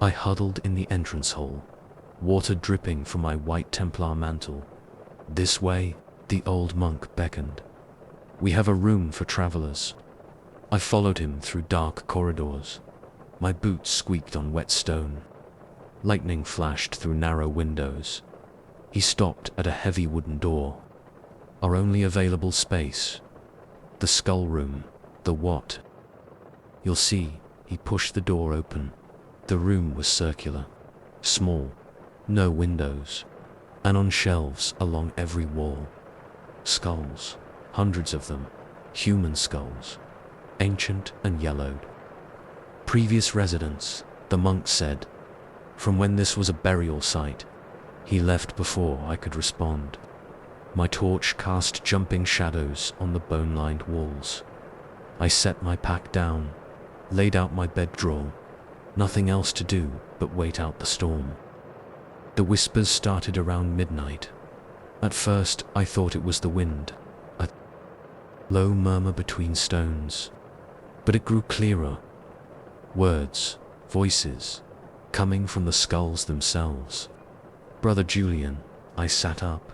I huddled in the entrance hall, water dripping from my white Templar mantle. This way, the old monk beckoned. We have a room for travelers. I followed him through dark corridors. My boots squeaked on wet stone. Lightning flashed through narrow windows. He stopped at a heavy wooden door. Our only available space. The skull room. The what? You'll see, he pushed the door open. The room was circular, small, no windows, and on shelves along every wall. Skulls, hundreds of them, human skulls, ancient and yellowed. Previous residents, the monk said, from when this was a burial site. He left before I could respond. My torch cast jumping shadows on the bone-lined walls. I set my pack down, laid out my bedroll, nothing else to do but wait out the storm. The whispers started around midnight. At first I thought it was the wind, a low murmur between stones, but it grew clearer. Words, voices, coming from the skulls themselves. Brother Julian, I sat up.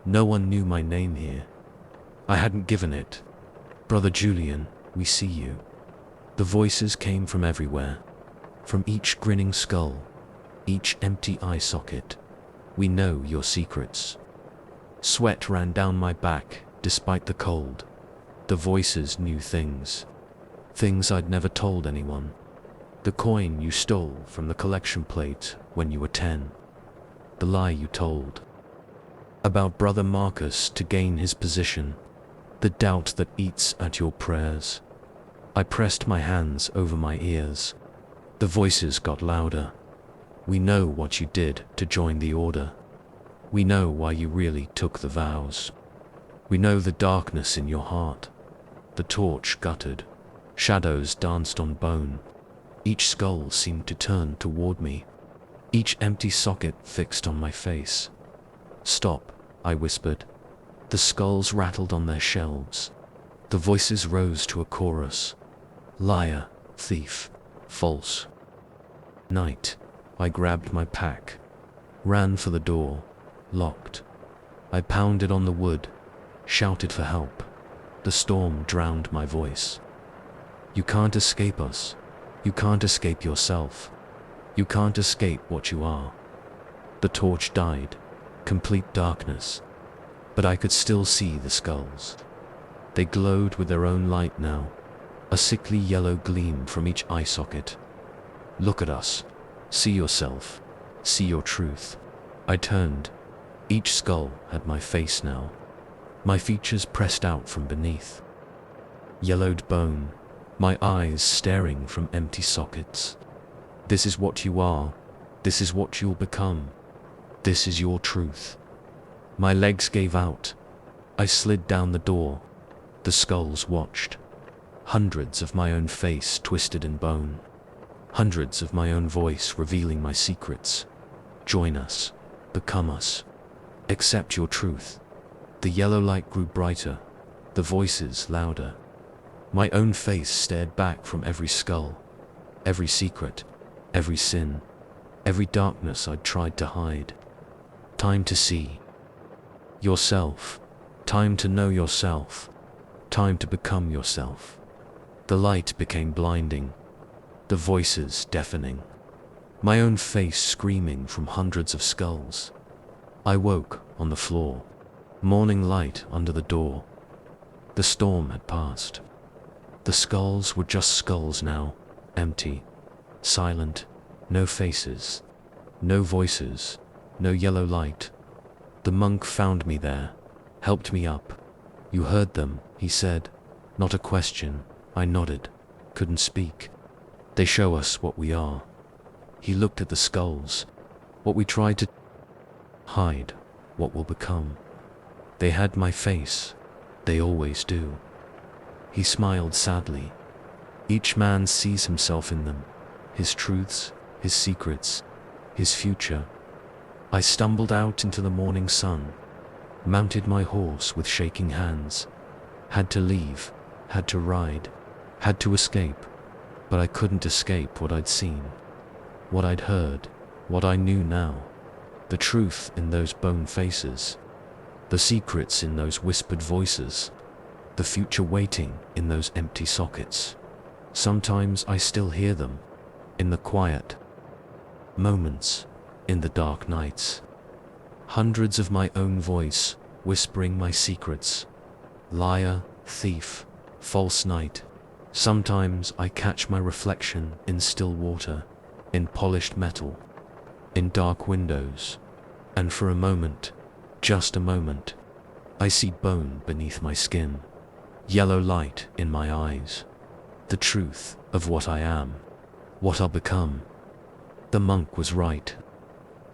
No one knew my name here. I hadn't given it. Brother Julian, we see you. The voices came from everywhere, from each grinning skull, each empty eye socket. We know your secrets. Sweat ran down my back despite the cold. The voices knew things I'd never told anyone. The coin you stole from the collection plate when you were 10. The lie you told about Brother Marcus to gain his position, the doubt that eats at your prayers. I pressed my hands over my ears. The voices got louder. We know what you did to join the order. We know why you really took the vows. We know the darkness in your heart. The torch guttered. Shadows danced on bone. Each skull seemed to turn toward me. Each empty socket fixed on my face. Stop, I whispered. The skulls rattled on their shelves. The voices rose to a chorus. Liar, thief, false. Night. I grabbed my pack. Ran for the door. Locked. I pounded on the wood. Shouted for help. The storm drowned my voice. You can't escape us. You can't escape yourself. You can't escape what you are. The torch died. Complete darkness. But I could still see the skulls. They glowed with their own light now. A sickly yellow gleam from each eye socket. Look at us. See yourself. See your truth. I turned. Each skull had my face now. My features pressed out from beneath. Yellowed bone. My eyes staring from empty sockets. This is what you are. This is what you'll become. This is your truth. My legs gave out. I slid down the door. The skulls watched. Hundreds of my own face twisted in bone. Hundreds of my own voice revealing my secrets. Join us. Become us. Accept your truth. The yellow light grew brighter. The voices louder. My own face stared back from every skull. Every secret. Every sin. Every darkness I'd tried to hide. Time to see yourself. Time to know yourself. Time to become yourself. The light became blinding. The voices deafening. My own face screaming from hundreds of skulls. I woke on the floor. Morning light under the door. The storm had passed. The skulls were just skulls now, empty, silent, no faces, no voices, no yellow light. The monk found me there, helped me up. You heard them, he said. Not a question. I nodded, couldn't speak. They show us what we are. He looked at the skulls, what we tried to hide, what will become. They had my face. They always do. He smiled sadly. Each man sees himself in them, his truths, his secrets, his future. I stumbled out into the morning sun, mounted my horse with shaking hands, had to leave, had to ride, had to escape, but I couldn't escape what I'd seen, what I'd heard, what I knew now, the truth in those bone faces, the secrets in those whispered voices, the future waiting in those empty sockets. Sometimes I still hear them, in the quiet moments, in the dark nights. Hundreds of my own voice, whispering my secrets. Liar, thief, false night. Sometimes I catch my reflection in still water, in polished metal, in dark windows, and for a moment, just a moment, I see bone beneath my skin, yellow light in my eyes, the truth of what I am, what I'll become. The monk was right.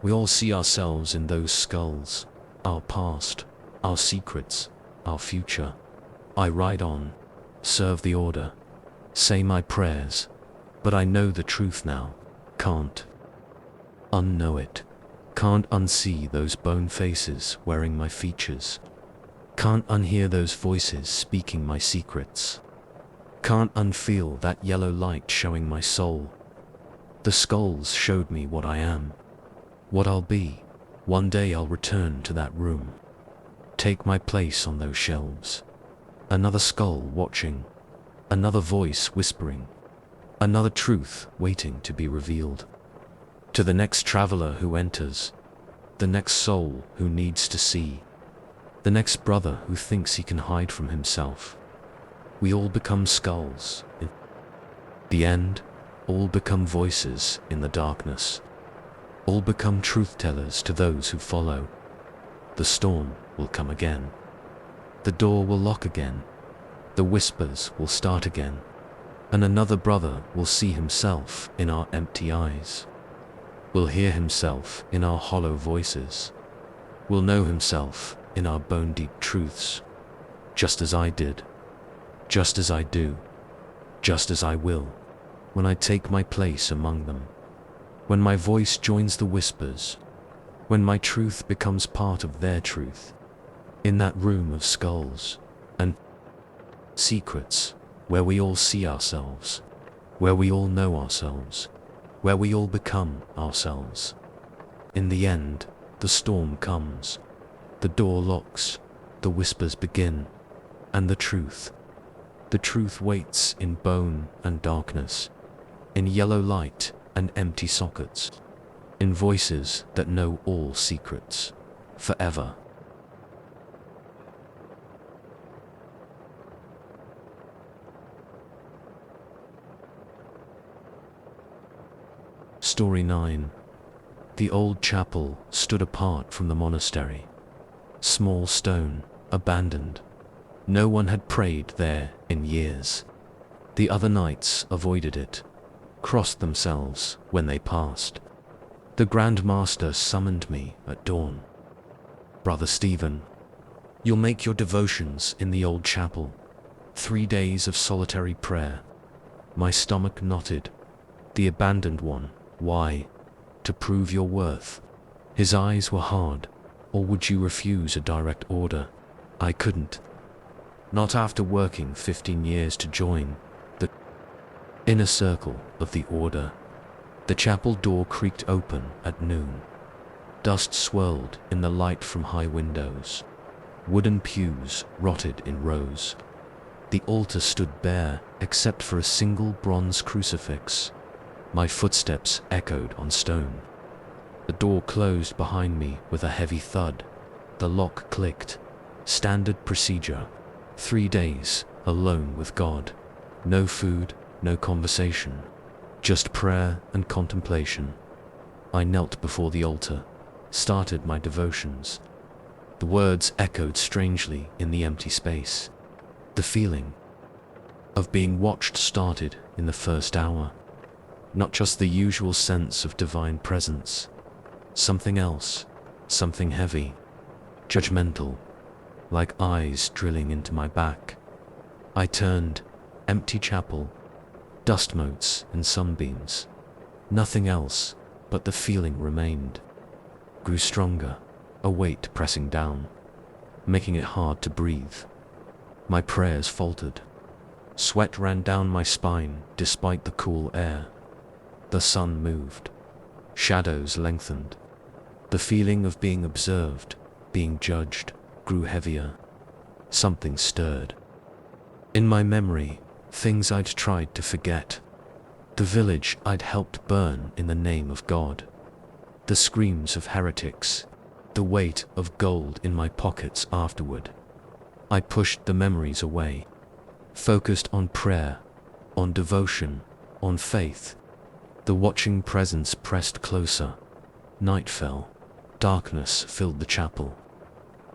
We all see ourselves in those skulls, our past, our secrets, our future. I ride on, serve the order, say my prayers, but I know the truth now, can't unknow it, can't unsee those bone faces wearing my features, can't unhear those voices speaking my secrets, can't unfeel that yellow light showing my soul. The skulls showed me what I am, what I'll be. One day I'll return to that room, take my place on those shelves. Another skull watching, another voice whispering, another truth waiting to be revealed. To the next traveler who enters, the next soul who needs to see, the next brother who thinks he can hide from himself. We all become skulls. In the end, all become voices in the darkness. All become truth tellers to those who follow. The storm will come again. The door will lock again. The whispers will start again. And another brother will see himself in our empty eyes. Will hear himself in our hollow voices. Will know himself in our bone-deep truths. Just as I did. Just as I do. Just as I will. When I take my place among them. When my voice joins the whispers. When my truth becomes part of their truth. In that room of skulls and secrets, where we all see ourselves, where we all know ourselves, where we all become ourselves. In the end, the storm comes, the door locks, the whispers begin, and the truth waits in bone and darkness, in yellow light and empty sockets, in voices that know all secrets, forever. Story 9. The old chapel stood apart from the monastery. Small stone, abandoned. No one had prayed there in years. The other knights avoided it, crossed themselves when they passed. The Grand Master summoned me at dawn. Brother Stephen, you'll make your devotions in the old chapel. 3 days of solitary prayer. My stomach knotted. The abandoned one. Why? To prove your worth. His eyes were hard. Or would you refuse a direct order? I couldn't. Not after working 15 years to join the inner circle of the order. The chapel door creaked open at noon. Dust swirled in the light from high windows. Wooden pews rotted in rows. The altar stood bare except for a single bronze crucifix. My footsteps echoed on stone. The door closed behind me with a heavy thud. The lock clicked. Standard procedure. 3 days, alone with God. No food, no conversation. Just prayer and contemplation. I knelt before the altar, started my devotions. The words echoed strangely in the empty space. The feeling of being watched started in the first hour. Not just the usual sense of divine presence. Something else, something heavy, judgmental, like eyes drilling into my back. I turned, empty chapel, dust motes and sunbeams. Nothing else, but the feeling remained. Grew stronger, a weight pressing down, making it hard to breathe. My prayers faltered. Sweat ran down my spine despite the cool air. The sun moved. Shadows lengthened. The feeling of being observed, being judged, grew heavier. Something stirred. In my memory, things I'd tried to forget. The village I'd helped burn in the name of God. The screams of heretics. The weight of gold in my pockets afterward. I pushed the memories away. Focused on prayer, on devotion, on faith. The watching presence pressed closer. Night fell. Darkness filled the chapel.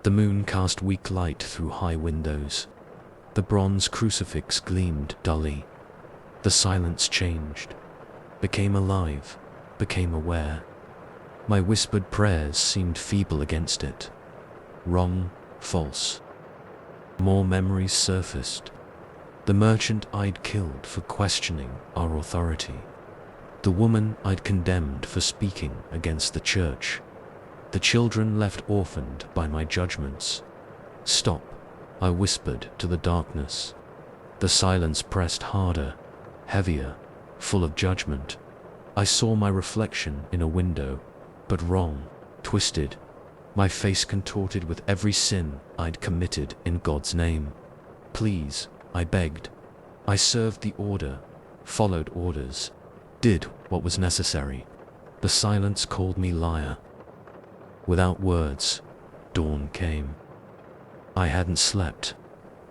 The moon cast weak light through high windows. The bronze crucifix gleamed dully. The silence changed, became alive, became aware. My whispered prayers seemed feeble against it. Wrong, false. More memories surfaced. The merchant I'd killed for questioning our authority. The woman I'd condemned for speaking against the church. The children left orphaned by my judgments. Stop, I whispered to the darkness. The silence pressed harder, heavier, full of judgment. I saw my reflection in a window, but wrong, twisted. My face contorted with every sin I'd committed in God's name. Please, I begged. I served the order, followed orders, did what was necessary. The silence called me liar. Without words, dawn came. I hadn't slept,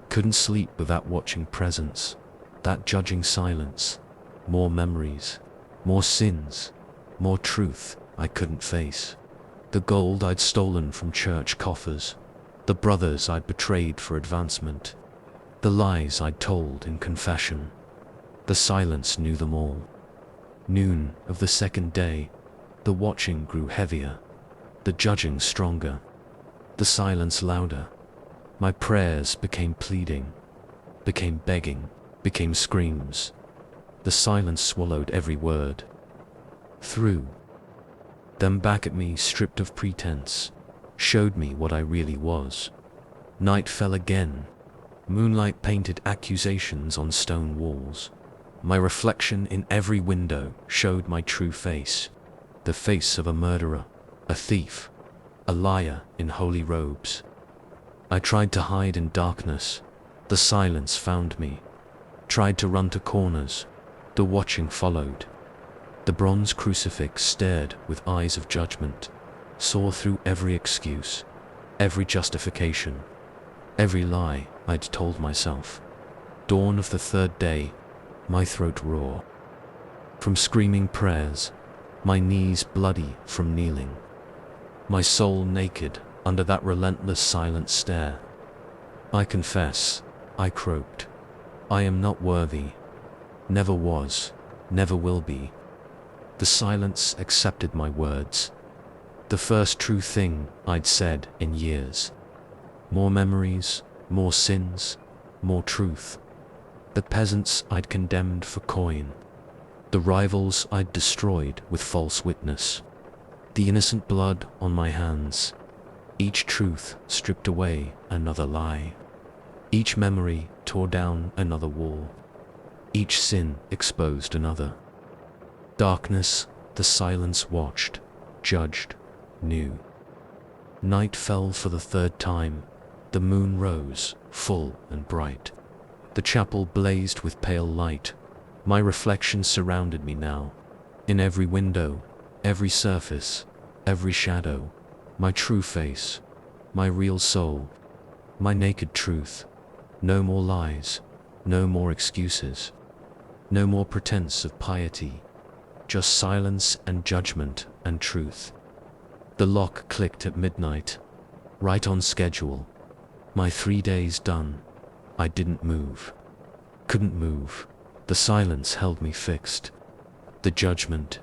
couldn't sleep without watching presence, that judging silence, more memories, more sins, more truth I couldn't face. The gold I'd stolen from church coffers, the brothers I'd betrayed for advancement, the lies I'd told in confession. The silence knew them all. Noon of the second day, the watching grew heavier, the judging stronger, the silence louder. My prayers became pleading, became begging, became screams. The silence swallowed every word. Threw them back at me, stripped of pretense, showed me what I really was. Night fell again. Moonlight painted accusations on stone walls. My reflection in every window showed my true face, the face of a murderer, a thief, a liar in holy robes. I tried to hide in darkness. The silence found me. Tried to run to corners. The watching followed. The bronze crucifix stared with eyes of judgment, saw through every excuse, every justification, every lie I'd told myself. Dawn of the third day, my throat raw from screaming prayers, my knees bloody from kneeling, my soul naked under that relentless silent stare. I confess, I croaked, I am not worthy, never was, never will be. The silence accepted my words, the first true thing I'd said in years. More memories, more sins, more truth. The peasants I'd condemned for coin, the rivals I'd destroyed with false witness, the innocent blood on my hands. Each truth stripped away another lie. Each memory tore down another wall. Each sin exposed another. Darkness, the silence watched, judged, knew. Night fell for the third time. The moon rose, full and bright. The chapel blazed with pale light. My reflection surrounded me now. In every window, every surface, every shadow, my true face, my real soul, my naked truth. No more lies, no more excuses, no more pretense of piety, just silence and judgment and truth. The lock clicked at midnight, right on schedule. My 3 days done. I didn't move. Couldn't move. The silence held me fixed. The judgment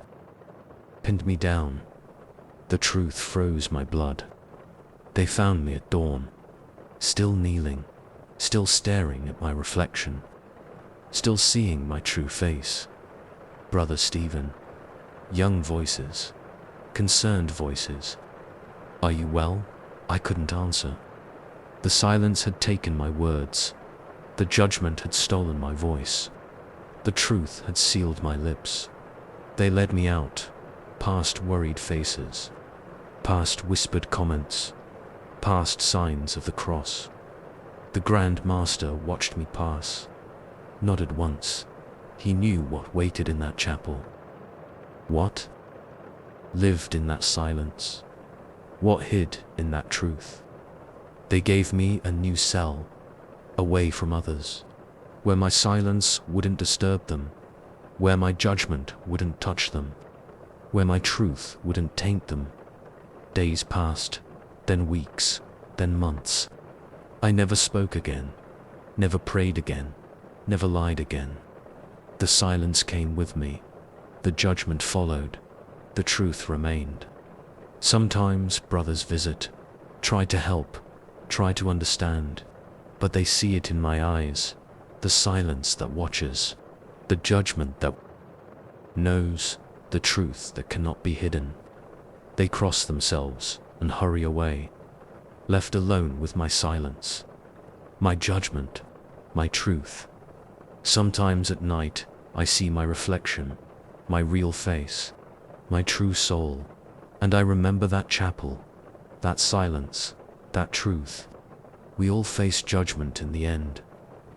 pinned me down. The truth froze my blood. They found me at dawn, still kneeling, still staring at my reflection, still seeing my true face. Brother Stephen. Young voices, concerned voices. Are you well? I couldn't answer. The silence had taken my words. The judgment had stolen my voice. The truth had sealed my lips. They led me out, past worried faces, past whispered comments, past signs of the cross. The Grand Master watched me pass, nodded once. He knew what waited in that chapel. What lived in that silence? What hid in that truth? They gave me a new cell, away from others, where my silence wouldn't disturb them, where my judgment wouldn't touch them, where my truth wouldn't taint them. Days passed, then weeks, then months. I never spoke again, never prayed again, never lied again. The silence came with me, the judgment followed, the truth remained. Sometimes brothers visit, try to help, try to understand, but they see it in my eyes, the silence that watches, the judgment that knows, the truth that cannot be hidden. They cross themselves and hurry away, left alone with my silence, my judgment, my truth. Sometimes at night I see my reflection, my real face, my true soul, and I remember that chapel, that silence, that truth. We all face judgment in the end.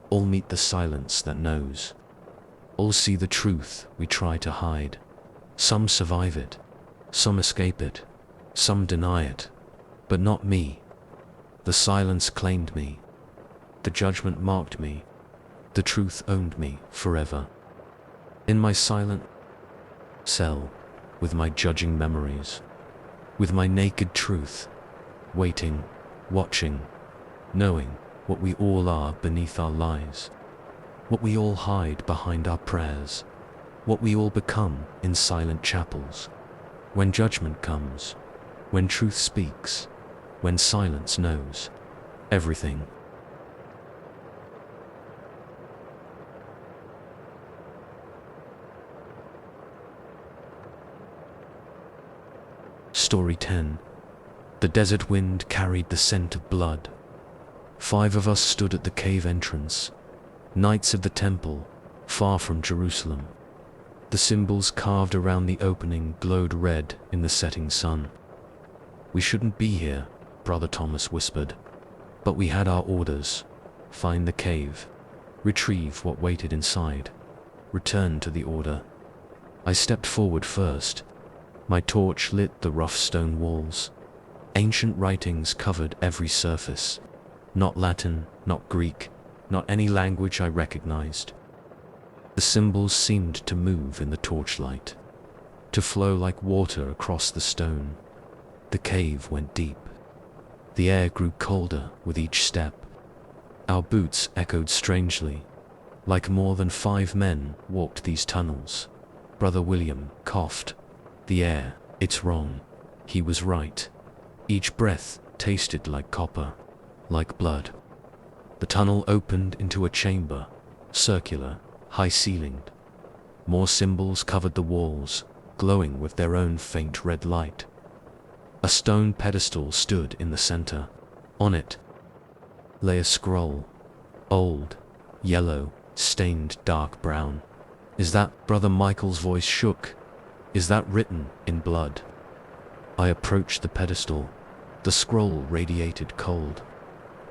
All meet the silence that knows. All see the truth we try to hide. Some survive it, some escape it, some deny it, but not me. The silence claimed me. The judgment marked me. The truth owned me forever. In my silent cell, with my judging memories, with my naked truth, waiting, watching, knowing what we all are beneath our lies, what we all hide behind our prayers, what we all become in silent chapels. When judgment comes, when truth speaks, when silence knows everything. Story 10. The desert wind carried the scent of blood. 5 of us stood at the cave entrance, knights of the temple, far from Jerusalem. The symbols carved around the opening glowed red in the setting sun. "We shouldn't be here," Brother Thomas whispered. "But we had our orders. Find the cave, retrieve what waited inside, return to the order." I stepped forward first. My torch lit the rough stone walls. Ancient writings covered every surface. Not Latin, not Greek, not any language I recognized. The symbols seemed to move in the torchlight, to flow like water across the stone. The cave went deep. The air grew colder with each step. Our boots echoed strangely, like more than 5 men walked these tunnels. Brother William coughed. "The air, it's wrong." He was right. Each breath tasted like copper, like blood. The tunnel opened into a chamber, circular, high-ceilinged. More symbols covered the walls, glowing with their own faint red light. A stone pedestal stood in the center. On it lay a scroll, old, yellow, stained dark brown. "Is that—" Brother Michael's voice shook. "Is that written in blood?" I approached the pedestal. The scroll radiated cold.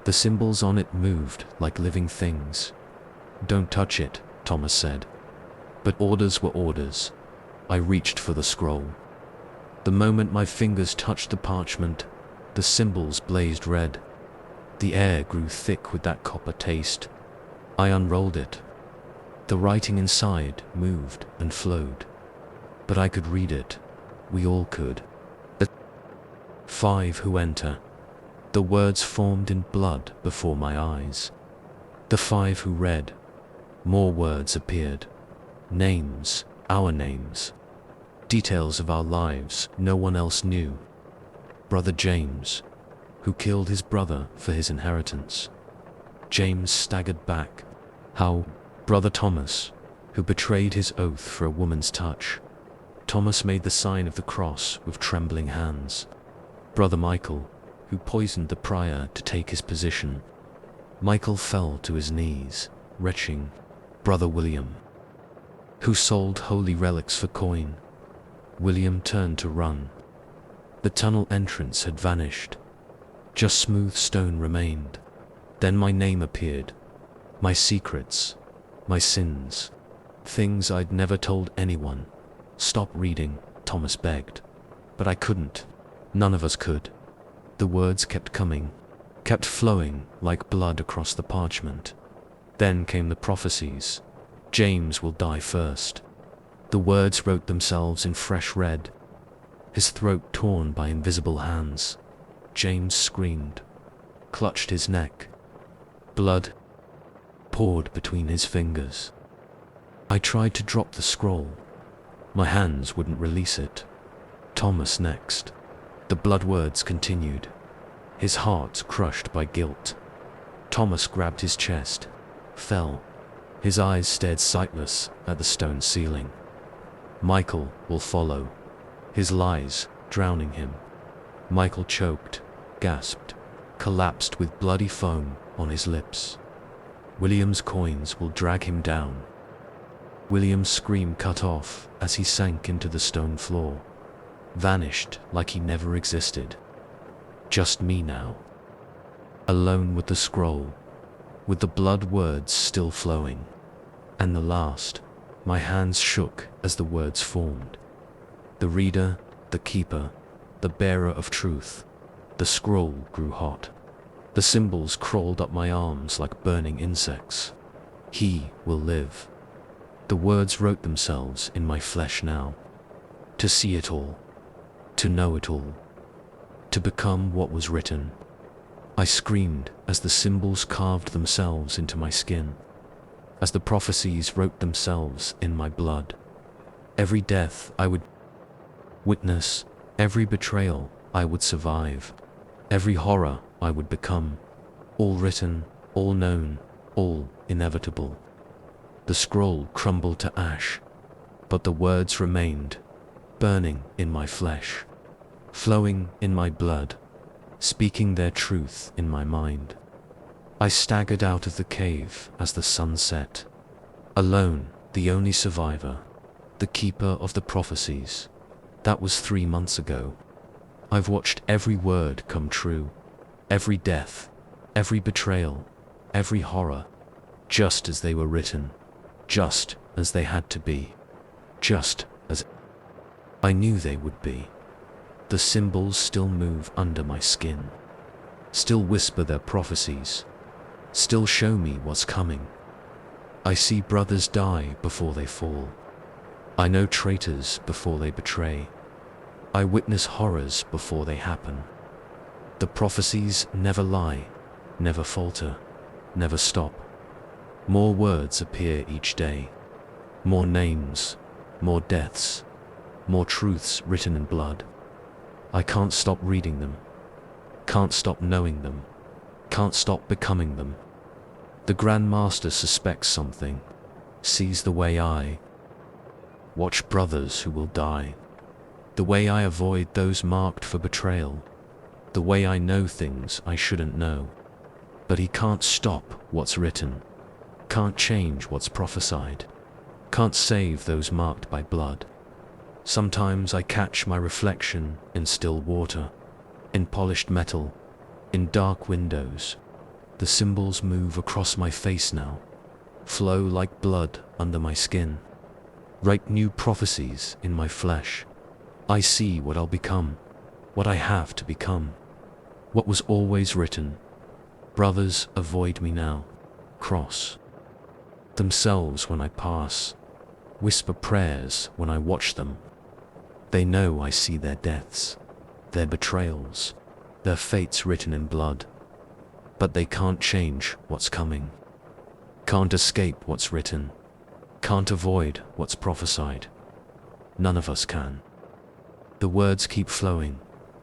The symbols on it moved like living things. "Don't touch it," Thomas said. But orders were orders. I reached for the scroll. The moment my fingers touched the parchment, the symbols blazed red. The air grew thick with that copper taste. I unrolled it. The writing inside moved and flowed. But I could read it. We all could. The 5 who enter. The words formed in blood before my eyes. The 5 who read. More words appeared. Names, our names. Details of our lives no one else knew. Brother James, who killed his brother for his inheritance. James staggered back. How? Brother Thomas, who betrayed his oath for a woman's touch. Thomas made the sign of the cross with trembling hands. Brother Michael, who poisoned the prior to take his position. Michael fell to his knees, retching. Brother William, who sold holy relics for coin. William turned to run. The tunnel entrance had vanished. Just smooth stone remained. Then my name appeared. My secrets, my sins, things I'd never told anyone. "Stop reading," Thomas begged. But I couldn't. None of us could. The words kept coming, kept flowing like blood across the parchment. Then came the prophecies. James will die first. The words wrote themselves in fresh red. His throat torn by invisible hands. James screamed, clutched his neck. Blood poured between his fingers. I tried to drop the scroll. My hands wouldn't release it. Thomas next. The blood words continued. His heart crushed by guilt. Thomas grabbed his chest, fell. His eyes stared sightless at the stone ceiling. Michael will follow. His lies drowning him. Michael choked, gasped, collapsed with bloody foam on his lips. William's coins will drag him down. William's scream cut off as he sank into the stone floor. Vanished like he never existed. Just me now. Alone with the scroll, with the blood words still flowing. And the last, my hands shook as the words formed. The reader, the keeper, the bearer of truth. The scroll grew hot. The symbols crawled up my arms like burning insects. He will live. The words wrote themselves in my flesh now. To see it all. To know it all. to become what was written. I screamed as the symbols carved themselves into my skin, as the prophecies wrote themselves in my blood. Every death I would witness, every betrayal I would survive, every horror I would become, all written, all known, all inevitable. The scroll crumbled to ash, but the words remained, burning in my flesh, flowing in my blood, speaking their truth in my mind. I staggered out of the cave as the sun set, alone, the only survivor, the keeper of the prophecies. That was 3 months ago. I've watched every word come true, every death, every betrayal, every horror, just as they were written, just as they had to be, just as I knew they would be. The symbols still move under my skin, still whisper their prophecies, still show me what's coming. I see brothers die before they fall. I know traitors before they betray. I witness horrors before they happen. The prophecies never lie, never falter, never stop. More words appear each day, more names, more deaths, more truths written in blood. I can't stop reading them, can't stop knowing them, can't stop becoming them. The Grand Master suspects something, sees the way I watch brothers who will die, the way I avoid those marked for betrayal, the way I know things I shouldn't know. But he can't stop what's written, can't change what's prophesied, can't save those marked by blood. Sometimes I catch my reflection in still water, in polished metal, in dark windows. The symbols move across my face now, flow like blood under my skin, write new prophecies in my flesh. I see what I'll become, what I have to become, what was always written. Brothers avoid me now, cross themselves when I pass, whisper prayers when I watch them. They know I see their deaths, their betrayals, their fates written in blood. But they can't change what's coming, can't escape what's written, can't avoid what's prophesied. None of us can. The words keep flowing,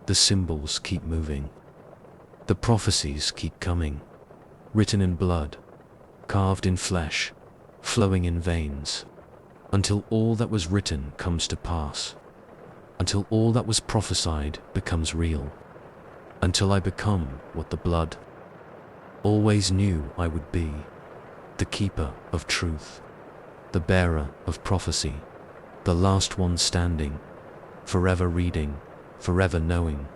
the symbols keep moving, the prophecies keep coming, written in blood, carved in flesh, flowing in veins, until all that was written comes to pass, until all that was prophesied becomes real, until I become what the blood always knew I would be, the keeper of truth, the bearer of prophecy, the last one standing, forever reading, forever knowing,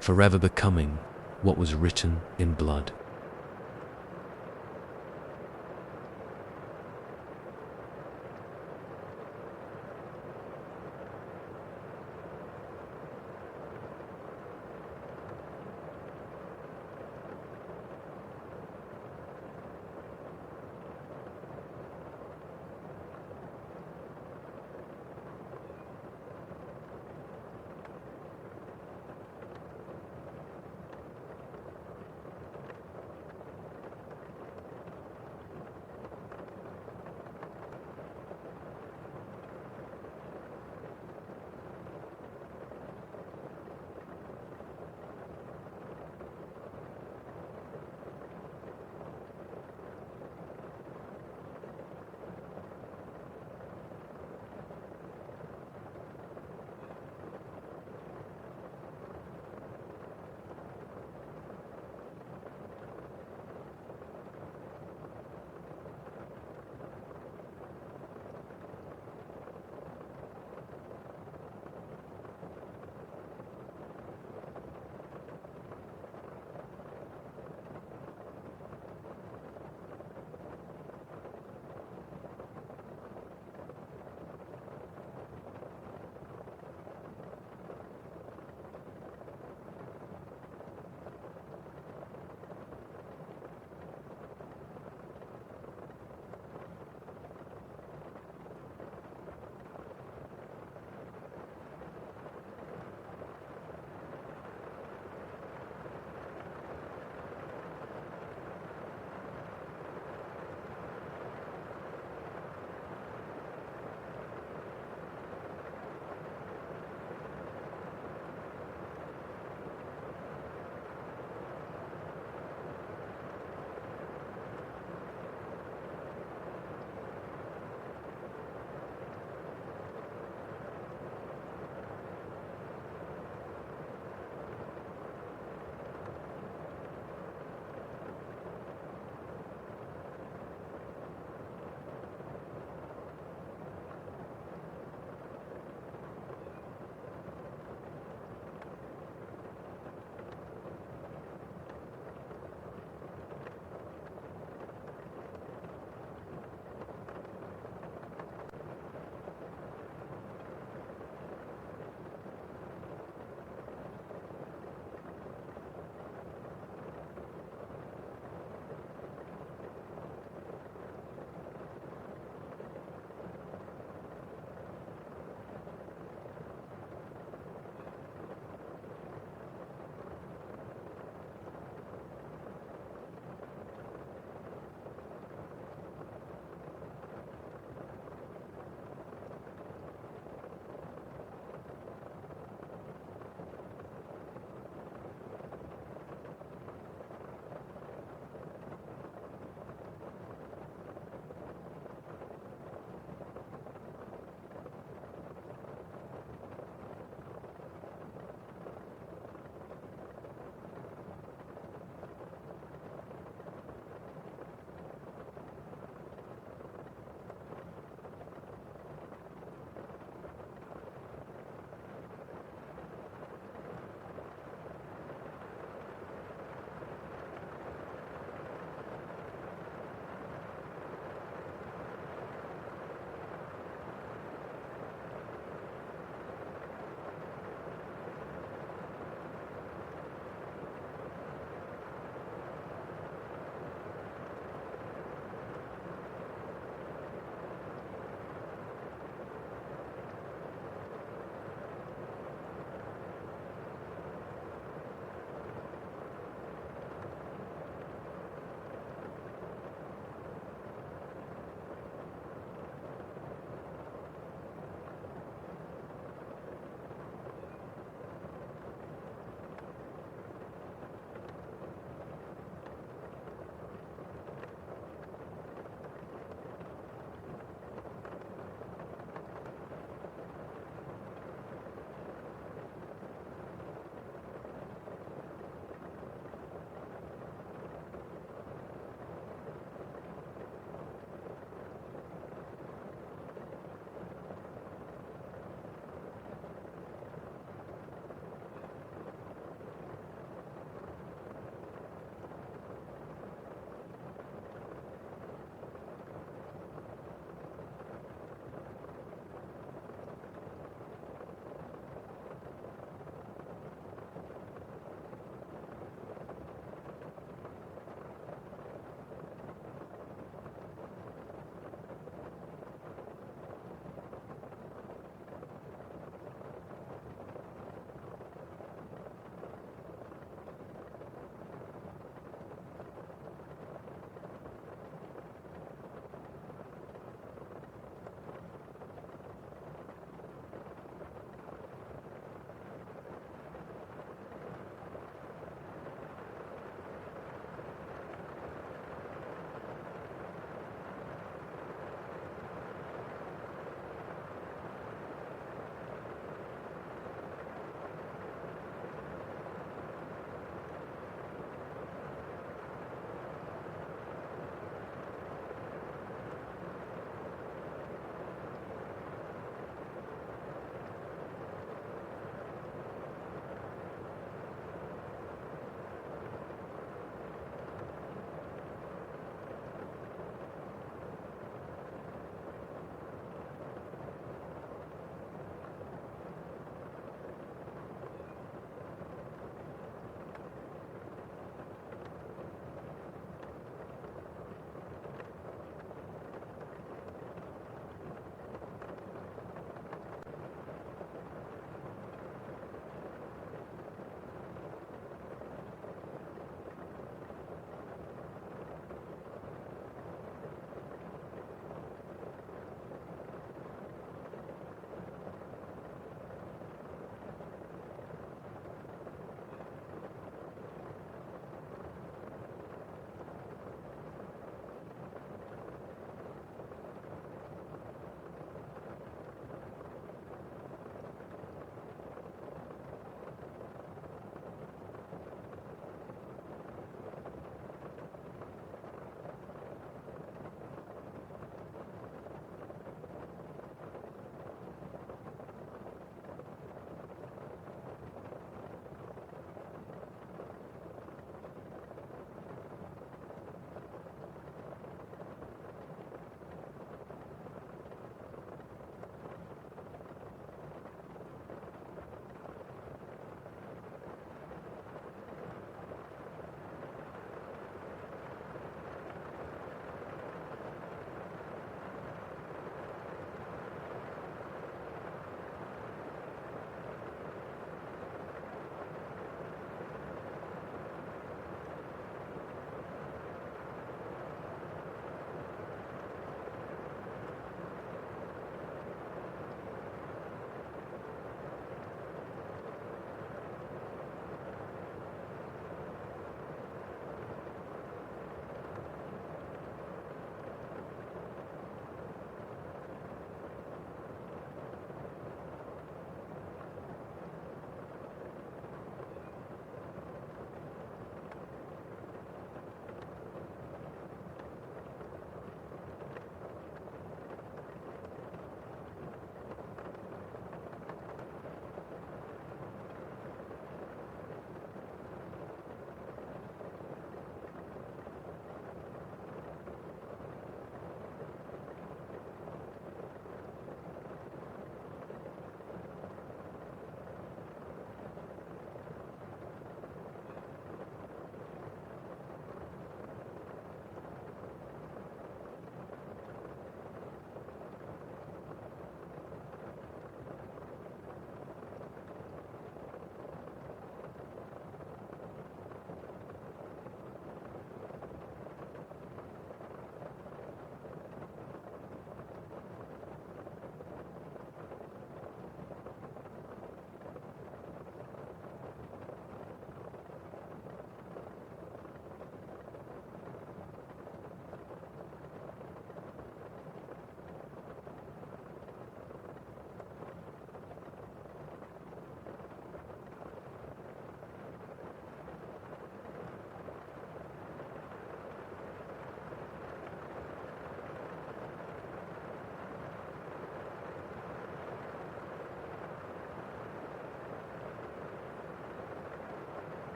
forever becoming what was written in blood.